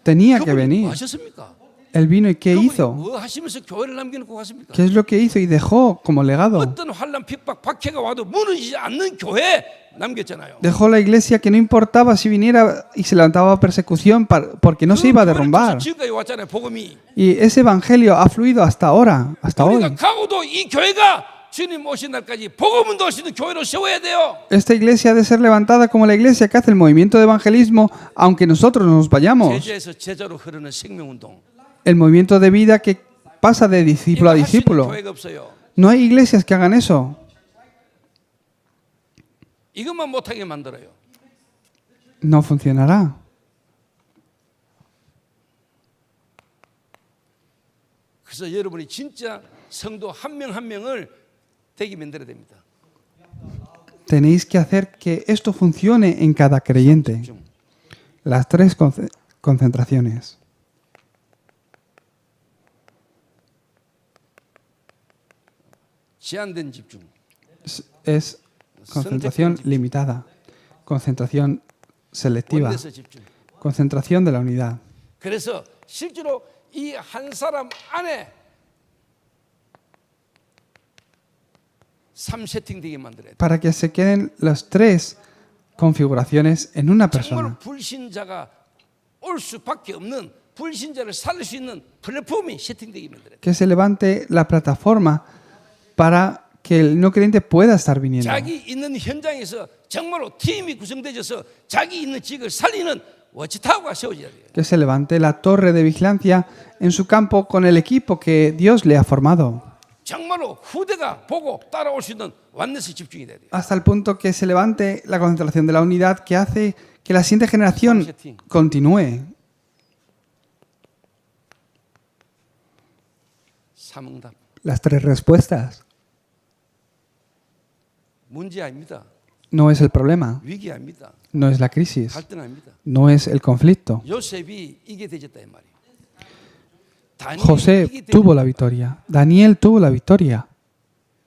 tenía que 그분이 venir. 뭐 하셨습니까? Él vino y ¿qué 그분이 hizo? 뭐 하시면서 교회를 남겨놓고 갔습니까? ¿Qué es lo que hizo y dejó como legado? 어떤 환난 핍박 박해가 와도 무너지지 않는 교회 남겼잖아요. Dejó la iglesia que no importaba si viniera y se levantaba persecución porque no se iba a derrumbar. 지금까지 왔잖아요. 복음이. Y ese evangelio ha fluido hasta ahora, hasta 우리가 hoy. 가고도 이 교회가 주님 오신 날까지 복음 운동할 수 있는 교회로 세워야 돼요. Esta iglesia ha de ser levantada como la iglesia que hace el movimiento de evangelismo, aunque nosotros nos vayamos. 제자에서 제자로 흐르는 생명 운동. El movimiento de vida que pasa de discípulo a 이거 할 수 있는 discípulo. 교회가 없어요. No hay iglesias que hagan eso. 이것만 못하게 만들어요. No funcionará. 그래서 여러분이 진짜 성도 한 명 한 명을 되게 만들어야 됩니다. Tenéis que hacer que esto funcione en cada creyente. 집중. Las tres concentraciones. 제한된 집중. Es concentración limitada, concentración selectiva, 원내에서 집중. concentración de la unidad. 그래서 실제로 이 한 사람 안에 3세팅 되게 만들어야 돼. Para que se queden las tres configuraciones en una 정말 persona. 불신자가 올 수밖에 없는 불신자를 살릴 수 있는 플랫폼이 세팅되게 만들어야 돼. Que se levante la plataforma para que el no creyente pueda estar viniendo. 자기 있는 현장에서 정말로 팀이 구성되어서 자기 있는 직을 살리는 워치타워가 세워져야 돼요. Que se levante la torre de vigilancia en su campo con el equipo que Dios le ha formado. 정말로 후대가 보고 따라올 수 있는 완내스 집중이 돼야 돼요. Hasta el punto que se levante la concentración de la unidad que hace que la siguiente generación continúe. 삼응답. Las tres respuestas. 문제 아닙니다. No es el problema, 위기 아닙니다. no es la crisis, 갈등 아닙니다. no es el conflicto. 요셉이 이게 되졌다 이 말이에요. 다니엘이 José 이게 tuvo la victoria, Daniel tuvo la victoria.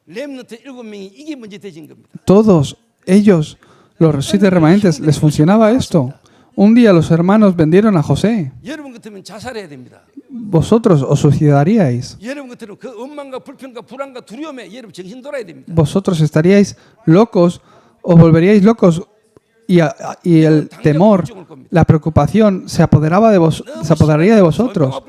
렘넌트 7명이 이게 문제 되진 겁니다. Todos ellos, los 7 remanentes, les funcionaba esto. Un día los hermanos vendieron a José. 여러분 같으면 자살해야 됩니다. Vosotros os suicidaríais. 여러분 같으면 그 원망과 불평과 불안과 두려움에 여러분 정신 돌아야 됩니다. Vosotros estaríais locos, os volveríais locos y el temor, la preocupación se apoderaría de vosotros.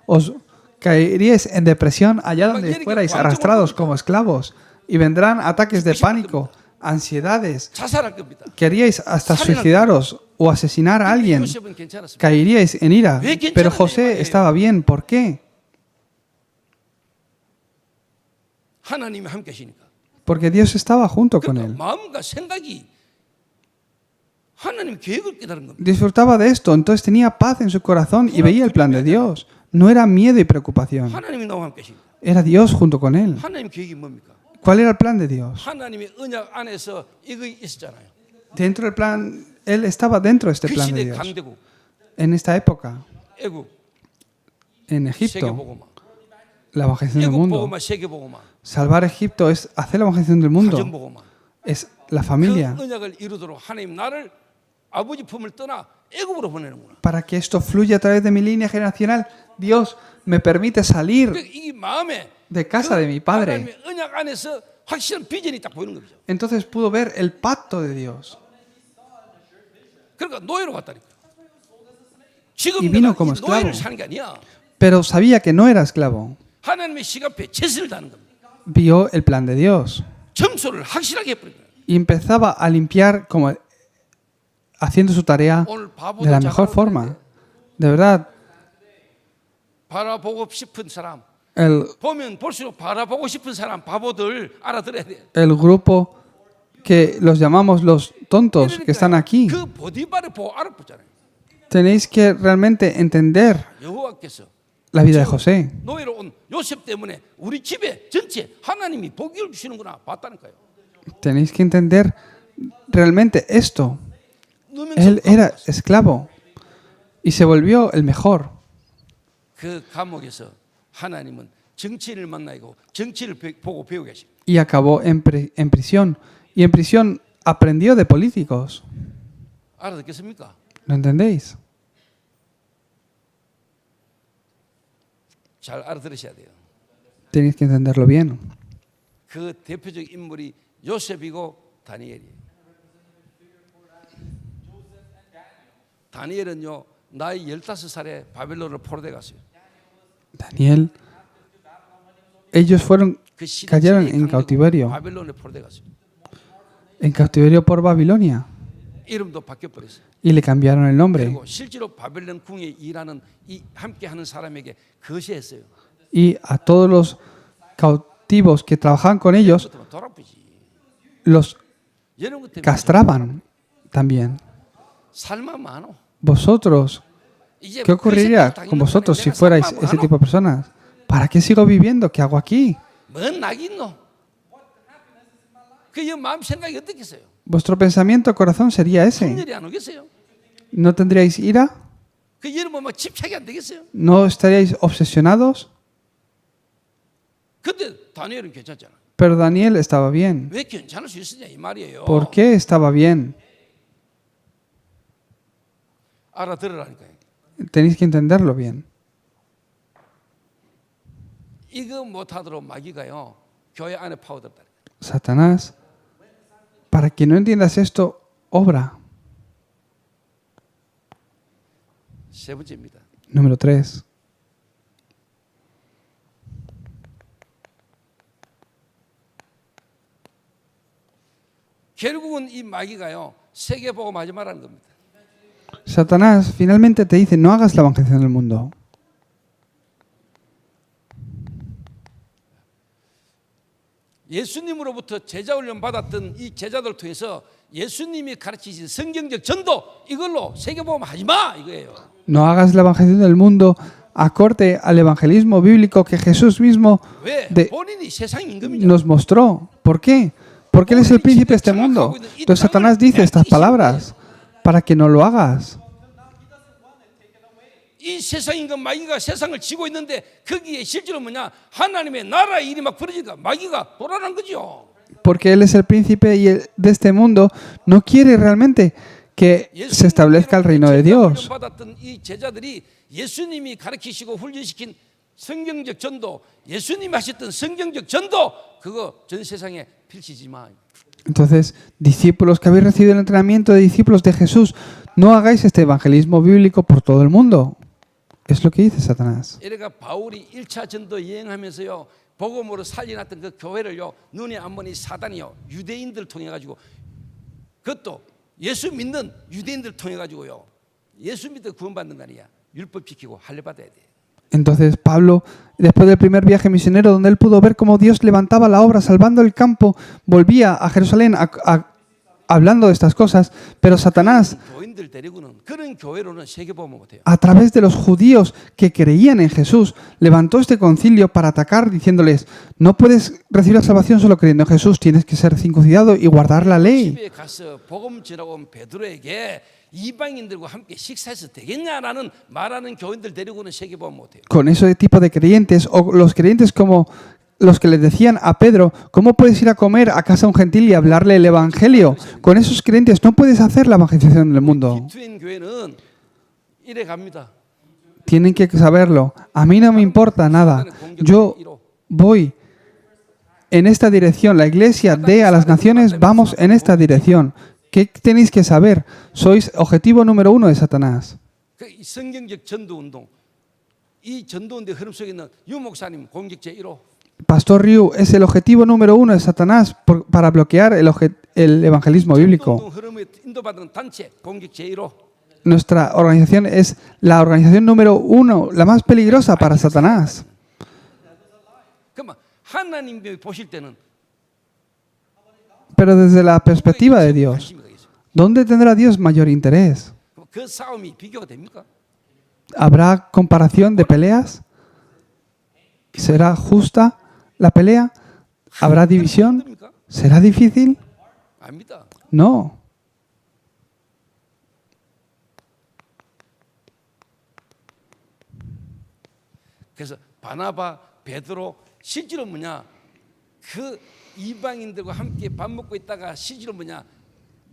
Os caeríais en depresión allá donde fuerais arrastrados como esclavos y vendrán ataques de pánico, ansiedades. 자살할 겁니다. Queríais hasta suicidaros o asesinar a alguien. 요셉은 괜찮았습니다. Caeríais en ira. Pero José estaba bien. ¿Por qué? 하나님이 함께 하시니까. Porque Dios estaba junto con 그러니까 él. 마음과 생각이 하나님 계획을 깨달은 겁니다. Disfrutaba de esto, entonces tenía paz en su corazón y veía el plan de Dios. No era miedo y preocupación. 하나님이 나와 함께 하시니까. Era Dios junto con él. 하나님 계획이 뭡니까? ¿Cuál era el plan de Dios? 하나님의 언약 안에서 이거 있었잖아요. Dentro del plan, él estaba dentro de este 그 plan de 시대 Dios. 강대국, En esta época, 애국, en Egipto, 세계보고마, la evangelización del 애국 mundo. 보고마, 세계보고마, Salvar Egipto es hacer la evangelización del mundo. 가정보고마. Es la 그 familia. 언약을 이루도록 하나님 나를 아버지 품을 떠나 애국으로 보내는구나. Para que esto fluya a través de mi línea generacional, Dios me permite salir 그러니까 이 마음에 de casa de mi padre. 하나님의 언약 안에서 확실한 비전이 딱 보이는 거죠. Entonces pudo ver el pacto de Dios. 그러니까 노예로 갔다니까. 지금 Y vino 내가 como 이 노예를 esclavo. 사는 게 아니야. Pero sabía que no era esclavo. 하나님의 시간표에 최선을 다하는 겁니다. Vio el plan de Dios. 청소를 확실하게 해버린 거예요. Y empezaba a limpiar como haciendo su tarea 오늘 de la 바보도 mejor forma. De verdad, 바라보고 싶은 사람, el 보면 볼수록 바라보고 싶은 사람, 바보들 알아들어야 돼. grupo que los llamamos los tontos que están aquí, 그 보디바를 보고 알아보잖아요. tenéis que realmente entender 여호와께서 la vida de José. 노예로 온 요셉 때문에 우리 집에 전체 하나님이 복을 주시는구나 봤다니까요. Tenéis que entender realmente esto. 누명성 Él era esclavo y se volvió el mejor. 그 감옥에서 하나님은 정치인을 만나고 정치를 보고 배우고 계십니다. Y acabó en prisión. Y en prisión aprendió de políticos. 알아듣겠습니까? ¿Lo entendéis? 잘 알아들으셔야 돼요. Tenéis que entenderlo bien. 그 대표적 인물이 요셉이고 다니엘이에요. 다니엘은요 나이 15살에 바벨론을 포로돼 갔어요. Daniel, ellos fueron, 그 시대 cayeron 진행이 en 강대국 cautiverio. 바벨론에 포로돼 갔어요. En cautiverio por Babilonia. 이름도 바뀌어 버렸어요. Y le cambiaron el nombre. 그리고 실제로 바벨론 궁에 일하는 이 함께하는 사람에게 거시했어요. Y a todos los cautivos que trabajaban con ellos, 그것도 돌아보지. los 이런 것 때문에 castraban también. 살만 많어. Vosotros, 이제 ¿qué ocurriría 그 con vosotros si 내가 fuerais 살만 ese 많어? tipo de personas? ¿Para qué sigo viviendo? ¿Qué hago aquí? 뭔 낙이 있노? 그 마음 생각이 어떻겠어요? Vuestro pensamiento, corazón sería ese. 분열이 안 오겠어요? ¿No tendríais ira? 그 여러분 막 집착이 안 되겠어요? ¿No estaríais obsesionados? 근데 다니엘은 괜찮잖아. Pero Daniel estaba bien. 왜 괜찮을 수 있으냐 이 말이에요. ¿Por qué estaba bien? 알아들으라니까요. Tenéis que entenderlo bien. 이거 못하도록 마귀가요 교회 안에 파고들다. Satanás, para que no entiendas esto, obra. 세 번째입니다. Número 3. 결국은 이 마귀가요 세계 보고 하지 말라는 겁니다. Satanás finalmente te dice, no hagas la evangelización del mundo. 예수님으로부터 제자 훈련 받았던 이 제자들 통해서 예수님이 가르치신 성경적 전도 이걸로 세계 보고 하지 마 이거예요. No hagas la evangelización del mundo acorde al evangelismo bíblico que Jesús mismo 왜? de- 본인이 세상 임금이죠. nos mostró. ¿Por qué? Porque Él es el príncipe de este mundo. Entonces Satanás dice estas palabras para que no lo hagas. 이 세상 임금 마귀가 세상을 지고 있는데 거기에 실제로 뭐냐 하나님의 나라의 일이 막 벌어지니까 마귀가 돌아가는 거죠. Porque Él es el príncipe de este mundo, no quiere realmente que se establezca el reino de Dios. 받았던 이 제자들이 예수님이 가르치시고 훈련시킨 성경적 전도, 예수님이 하셨던 성경적 전도 그거 전 세상에 펼치지 마. Entonces, discípulos que habéis recibido el entrenamiento de discípulos de Jesús, no hagáis este evangelismo bíblico por todo el mundo. Es lo que dice Satanás. 이래가 바울이 1차 전도 여행하면서요 복음으로 살려놨던 그 교회를요 눈에 안 보니 사단이요 유대인들 통해 가지고 그것도 예수 믿는 유대인들 통해 가지고요 예수 믿어 구원받는 거 아니야 율법 지키고 할례 받아야 돼. Entonces Pablo, después del primer viaje misionero, donde él pudo ver cómo Dios levantaba la obra salvando el campo, volvía a Jerusalén hablando de estas cosas, pero Satanás, 교인들 데리고는 그런 교회로는 세계 보면 못해요. a través de los judíos que creían en Jesús, levantó este concilio para atacar diciéndoles, no puedes recibir la salvación solo creyendo en Jesús, tienes que ser circuncidado y guardar la ley. 집에 가서 복음 전하고 온 베드로에게 이방인들과 함께 식사해서 되겠냐라는 말하는 교인들 데리고는 세계 보면 못해요. Con ese tipo de creyentes, o los creyentes como los que le decían a Pedro, ¿cómo puedes ir a comer a casa de un gentil y hablarle el evangelio? Con esos creyentes no puedes hacer la evangelización del mundo. 기투인 교회는 이래 갑니다. Tienen que saberlo. A mí no me importa nada. Yo voy en esta dirección. La iglesia de a las naciones, vamos en esta dirección. ¿Qué tenéis que saber? Sois objetivo número 1 de Satanás. 그 성경적 전도 운동, 이 전도 운동의 흐름 속에 있는 유 목사님 공격 제1호. Pastor Ryu es el objetivo número 1 de Satanás para bloquear el evangelismo bíblico. 운동 흐름에 인도받는 단체 공격 제1호. Nuestra organización es la organización número 1, la más peligrosa para Satanás. 그러면 하나님이 보실 때는 Pero desde la perspectiva de Dios, 관심이 가겠어요. ¿dónde tendrá Dios mayor interés? 그 싸움이 비교가 됩니까? ¿Habrá comparación de peleas? ¿Será justa la pelea? ¿Habrá división? 힘듭니까? ¿Será difícil? 아닙니다. No. 그래서 바나바, 베드로 실제로 뭐냐? 그 이방인들과 함께 밥 먹고 있다가 실제로 뭐냐?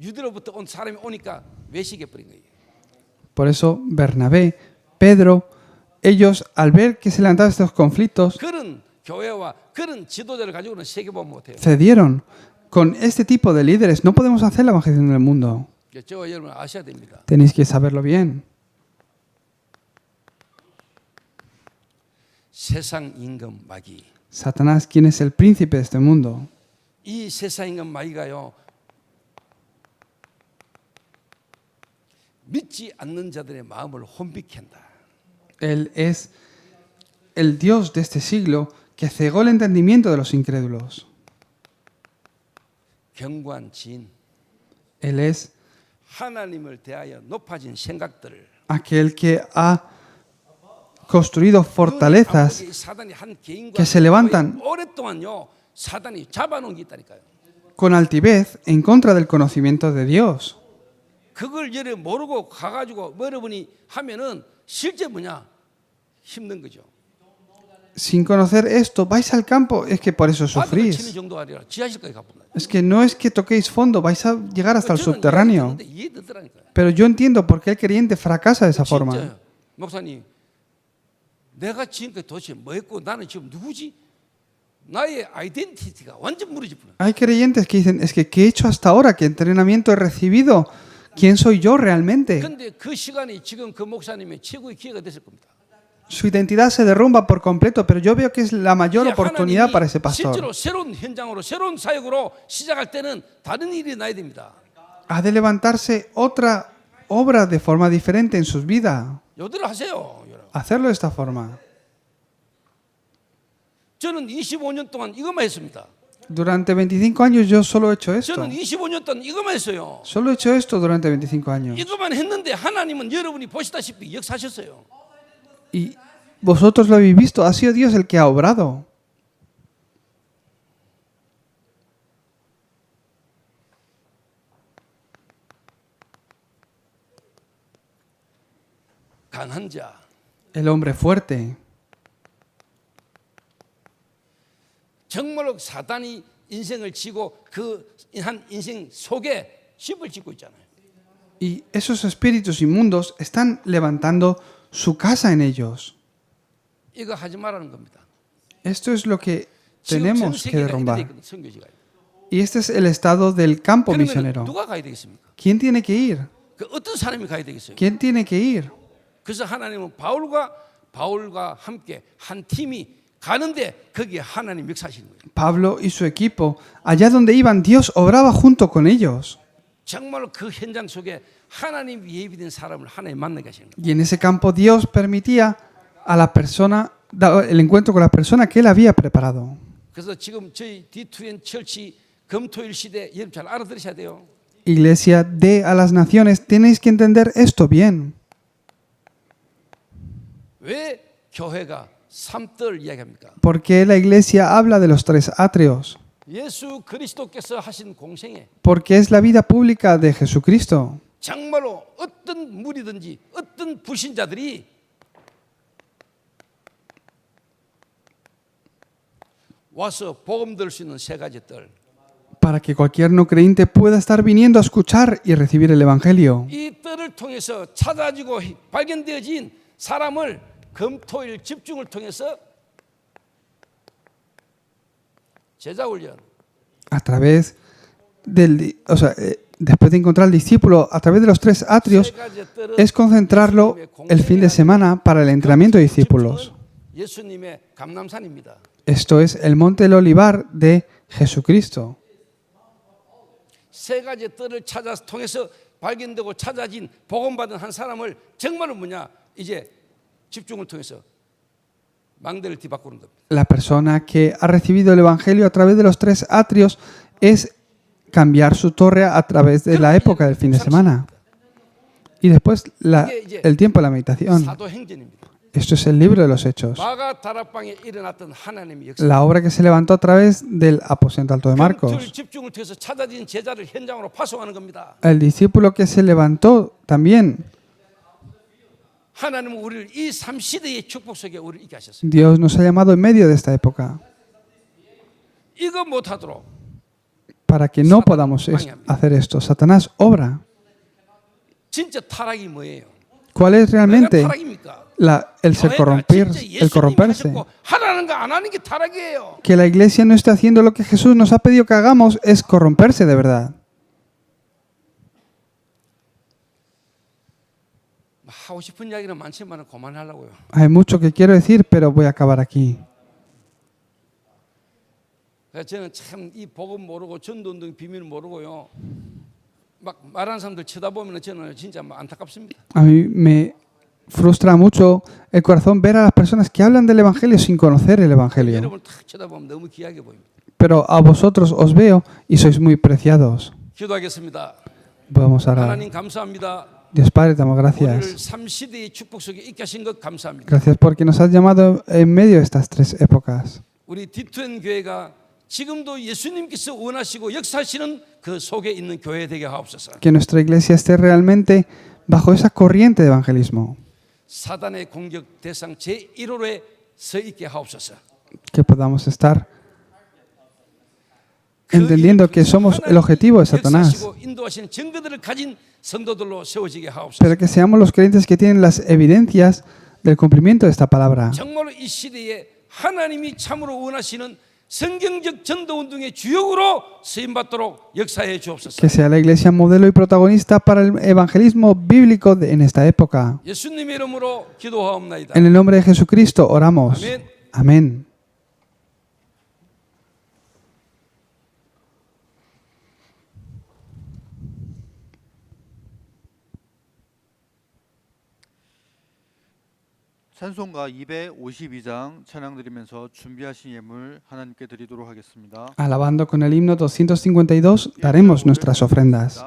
유대로부터 온 사람이 오니까 외식해 버린 거예요. Por eso Bernabé, Pedro, ellos al ver que se levantaban estos conflictos, 그런 교회와 그런 지도자를 가지고는 세계보험 못해요. cedieron. Con este tipo de líderes no podemos hacer la evangelización del mundo. 저와 여러분 아셔야 됩니다. Tenéis que saberlo bien. 세상 임금 마귀. Satanás, ¿quién es el príncipe de este mundo? 이 세상 임금 마귀가요. 믿지 않는 자들의 마음을 혼비케 한다. Él es el Dios de este siglo que cegó el entendimiento de los incrédulos. 경관 진 Él es 하나님을 대하여 높아진 생각들을 aquel que ha construido fortalezas 사단이 한 개인과 que se levantan 오랫동안요 사단이 잡아놓은 게 있다니까요. con altivez en contra del conocimiento de Dios. 그걸 여러 모르고 가가지고 여러분이 하면은 실제 뭐냐 힘든 거죠. Sin conocer esto, vais al campo, es que por eso 바닥을 치는 sufrís. 정도가 아니라 지하실까지 가본다. Es que no es que toquéis fondo, vais a llegar hasta el 저는 subterráneo. 이해되더라니까요. Pero yo entiendo por qué el creyente fracasa de esa forma. 진짜요. 목사님, 내가 지금까지 도대체 뭐 했고 나는 지금 누구지? 나의 아이덴티티가 완전 무너질 뻔. Hay creyentes que dicen, es que ¿qué he hecho hasta ahora? ¿Qué entrenamiento he recibido? ¿Quién soy yo realmente? 근데 그 시간이 지금 그 목사님의 최고의 기회가 됐을 겁니다. Su identidad se derrumba por completo, pero yo veo que es la mayor 이제 oportunidad para ese 하나님이 pastor. 실제로 새로운 현장으로 새로운 사역으로 시작할 때는 다른 일이 나야 됩니다. Ha de levantarse otra obra de forma diferente en sus vidas. 요대로 하세요. 여러분. Hacerlo de esta forma. 저는 25년 동안 이것만 했습니다. Durante 25 años yo solo he hecho esto. 저는 25년 동안 이것만 했어요. Solo he hecho esto durante 25 años. 이것만 했는데 하나님은 여러분이 보시다시피 역사하셨어요. Y vosotros lo habéis visto, ha sido Dios el que ha obrado. 강한 자, El hombre fuerte. 정말로 사단이 인생을 지고 그 한 인생 속에 집을 짓고 있잖아요. Y esos espíritus inmundos están levantando su casa en ellos. 이거 하지 말라는 겁니다. Esto es lo que 지금 전 tenemos que 세계가 derrumbar. 이래 있거든, 선교지가. Y este es el estado del campo 그러면 misionero. 누가 가야 되겠습니까? ¿Quién tiene que ir? 그 어떤 사람이 가야 되겠어요? ¿Quién tiene que ir? 그래서 하나님은 바울과 함께 한 팀이 가는데 거기에 하나님 역사하시는 거예요. Pablo y su equipo, allá donde iban, Dios obraba junto con ellos. 정말로 그 현장 속에 하나님 예비된 사람을 하나님 만나게 하시는 거예요. Y en ese campo Dios permitía a la persona, el encuentro con la persona que él había preparado. 그래서 지금 저희 D2N 철치 금토일 시대 여러분 잘 알아들으셔야 돼요. Iglesia de a las naciones, tenéis que entender esto bien. 왜 교회가 삼뜰 이야기합니까? ¿Por qué la iglesia habla de los tres atrios? 예수 그리스도께서 하신 공생에 Porque es la vida pública de Jesucristo. 정말로 어떤 무리든지 어떤 불신자들이 와서 복음 들을 수 있는 세 가지 뜰. Para que cualquier no creyente pueda estar viniendo a escuchar y recibir el Evangelio. 이 뜰을 통해서 찾아지고 발견되어진 사람을 금토일 집중을 통해서 제자 훈련. a través después de encontrar al discípulo a través de los 3 atrios, 세 가지 뜰은 es concentrarlo el fin de semana para el entrenamiento de discípulos. 예수님의 감람산입니다. Esto es el monte del olivar de Jesucristo. 세 가지 뜰을 찾아서 통해서 발견되고 찾아진 복음받은 한 사람을 정말로 이제 집중을 통해서 망대를 뒤바꾸는 겁니다. La persona que ha recibido el Evangelio a través de los 3 atrios es cambiar su torre a través de la época del fin de semana. Y después el tiempo de la meditación. 사도행전입니다. Esto es el libro de los Hechos. 마가 다락방에 일어났던 하나님의 역사. La obra que se levantó a través del aposento alto de Marcos. 집중을 통해서 찾아진 제자를 현장으로 파송하는 겁니다. El discípulo que se levantó también. 하나님은 우리를 이 3시대의 축복 속에 우리를 있게 하셨어요. Dios nos ha llamado en medio de esta época 이거 못하도록 para que no podamos hacer esto. Satanás obra. 진짜 타락이 뭐예요? ¿Cuál es 뭐가 realmente 타락입니까? el corromperse? 하라는 거 안 하는 게 타락이에요. Que la iglesia no esté haciendo lo que Jesús nos ha pedido que hagamos es corromperse de verdad. 하고 싶은 이야기는 많지만 그만하려고요. Hay mucho que quiero decir, pero voy a acabar aquí. 저는 참 이 복음 모르고 전도운동 비밀 모르고요. 막 말하는 사람들 쳐다보면 저는 진짜 안타깝습니다. A mí me frustra mucho el corazón ver a las personas que hablan del Evangelio sin conocer el Evangelio. 여러분 딱 쳐다보면 너무 귀하게 보입니다. Pero a vosotros os veo y sois muy preciados. 기도하겠습니다. Vamos a orar. 하나님 감사합니다. Dios Padre, damos 우리를 gracias. 3시대의 축복 속에 있게 하신 것 감사합니다. Gracias porque nos has llamado en medio de estas 3 épocas. 우리 디트웬 교회가 지금도 예수님께서 원하시고 역사하시는 그 속에 있는 교회 되게 하옵소서. Que nuestra iglesia esté realmente bajo esa corriente de evangelismo. 사단의 공격 대상 제1호에 서 있게 하옵소서. Que podamos estar entendiendo que somos el objetivo de Satanás. 역사하시고 인도하시는 증거들을 가진 성도들로 세워지게 하옵소서. Pero que seamos los creyentes que tienen las evidencias del cumplimiento de esta palabra. 정말로 이 시대에 하나님이 참으로 원하시는 성경적 전도운동의 주역으로 쓰임받도록 역사해 주옵소서. Que sea la iglesia modelo y protagonista para el evangelismo bíblico en esta época. 예수님의 이름으로 기도하옵나이다. En el nombre de Jesucristo oramos. Amén. Amén. 찬송가 252장 찬양 드리면서 준비하신 예물 하나님께 드리도록 하겠습니다. Alabando con el himno 252, daremos nuestras ofrendas.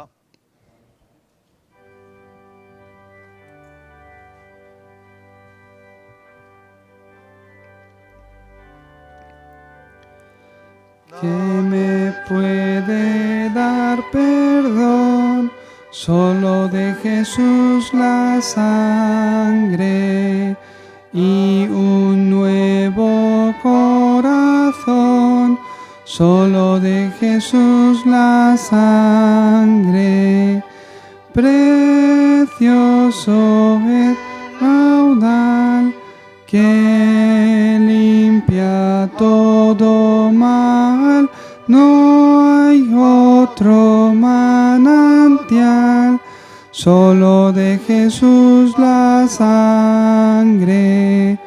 Que me puede dar perdón solo de Jesús la sangre y un nuevo corazón, solo de Jesús la sangre. Precioso es raudal que limpia todo mal, no hay otro manantial, solo de Jesús la sangre.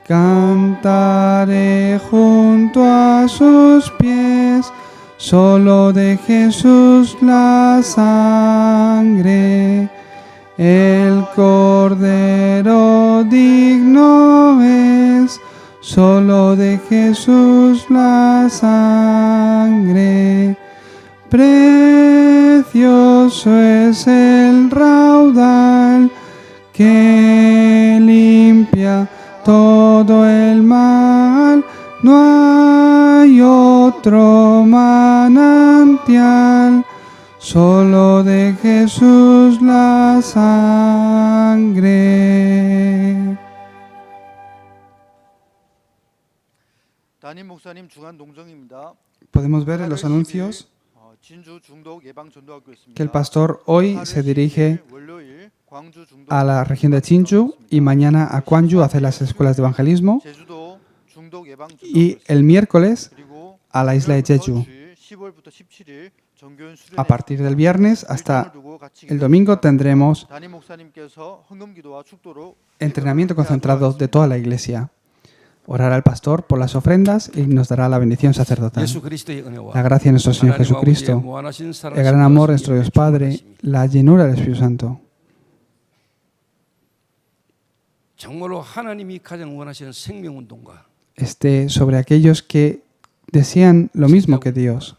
Cantaré junto a sus pies, solo de Jesús la sangre. El Cordero digno es, solo de Jesús la sangre. Precioso es el raudal que limpia todo el mal, no hay otro manantial, solo de Jesús la sangre. 담임 목사님 주간 동정입니다. Podemos ver en los anuncios 진주 중독 예방 전도학교 있습니다. que el pastor hoy se dirige 월요일 광주 중독 a la región de Chinchu y mañana a Gwangju a hacer las escuelas de evangelismo, 제주도 중독 예방 y 전도학교 el miércoles 그리고 a la isla de Jeju. A partir del viernes hasta el domingo tendremos entrenamiento concentrado de toda la iglesia. Orará el pastor por las ofrendas y nos dará la bendición sacerdotal. La gracia de nuestro Señor Jesucristo, el gran amor de nuestro Dios Padre, la llenura del Espíritu Santo. 정말로 하나님이 가장 원하시는 생명운동과 Esté sobre aquellos que desean lo mismo que Dios,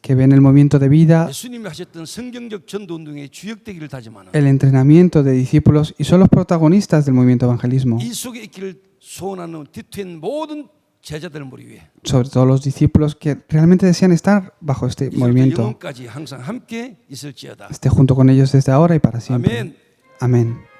que ven el movimiento de vida, 예수님이 하셨던 성경적 전도운동의 주역되기를 다짐하는 el entrenamiento de discípulos y son los protagonistas del movimiento de evangelismo, 이 속에 있기를 소원하는 뒤트인 모든 제자들을 모리 위해 sobre todo los discípulos que realmente desean estar bajo este 이제부터 movimiento. 영원까지 항상 함께 있을지어다. Esté junto con ellos desde ahora y para siempre. 아멘. Amén.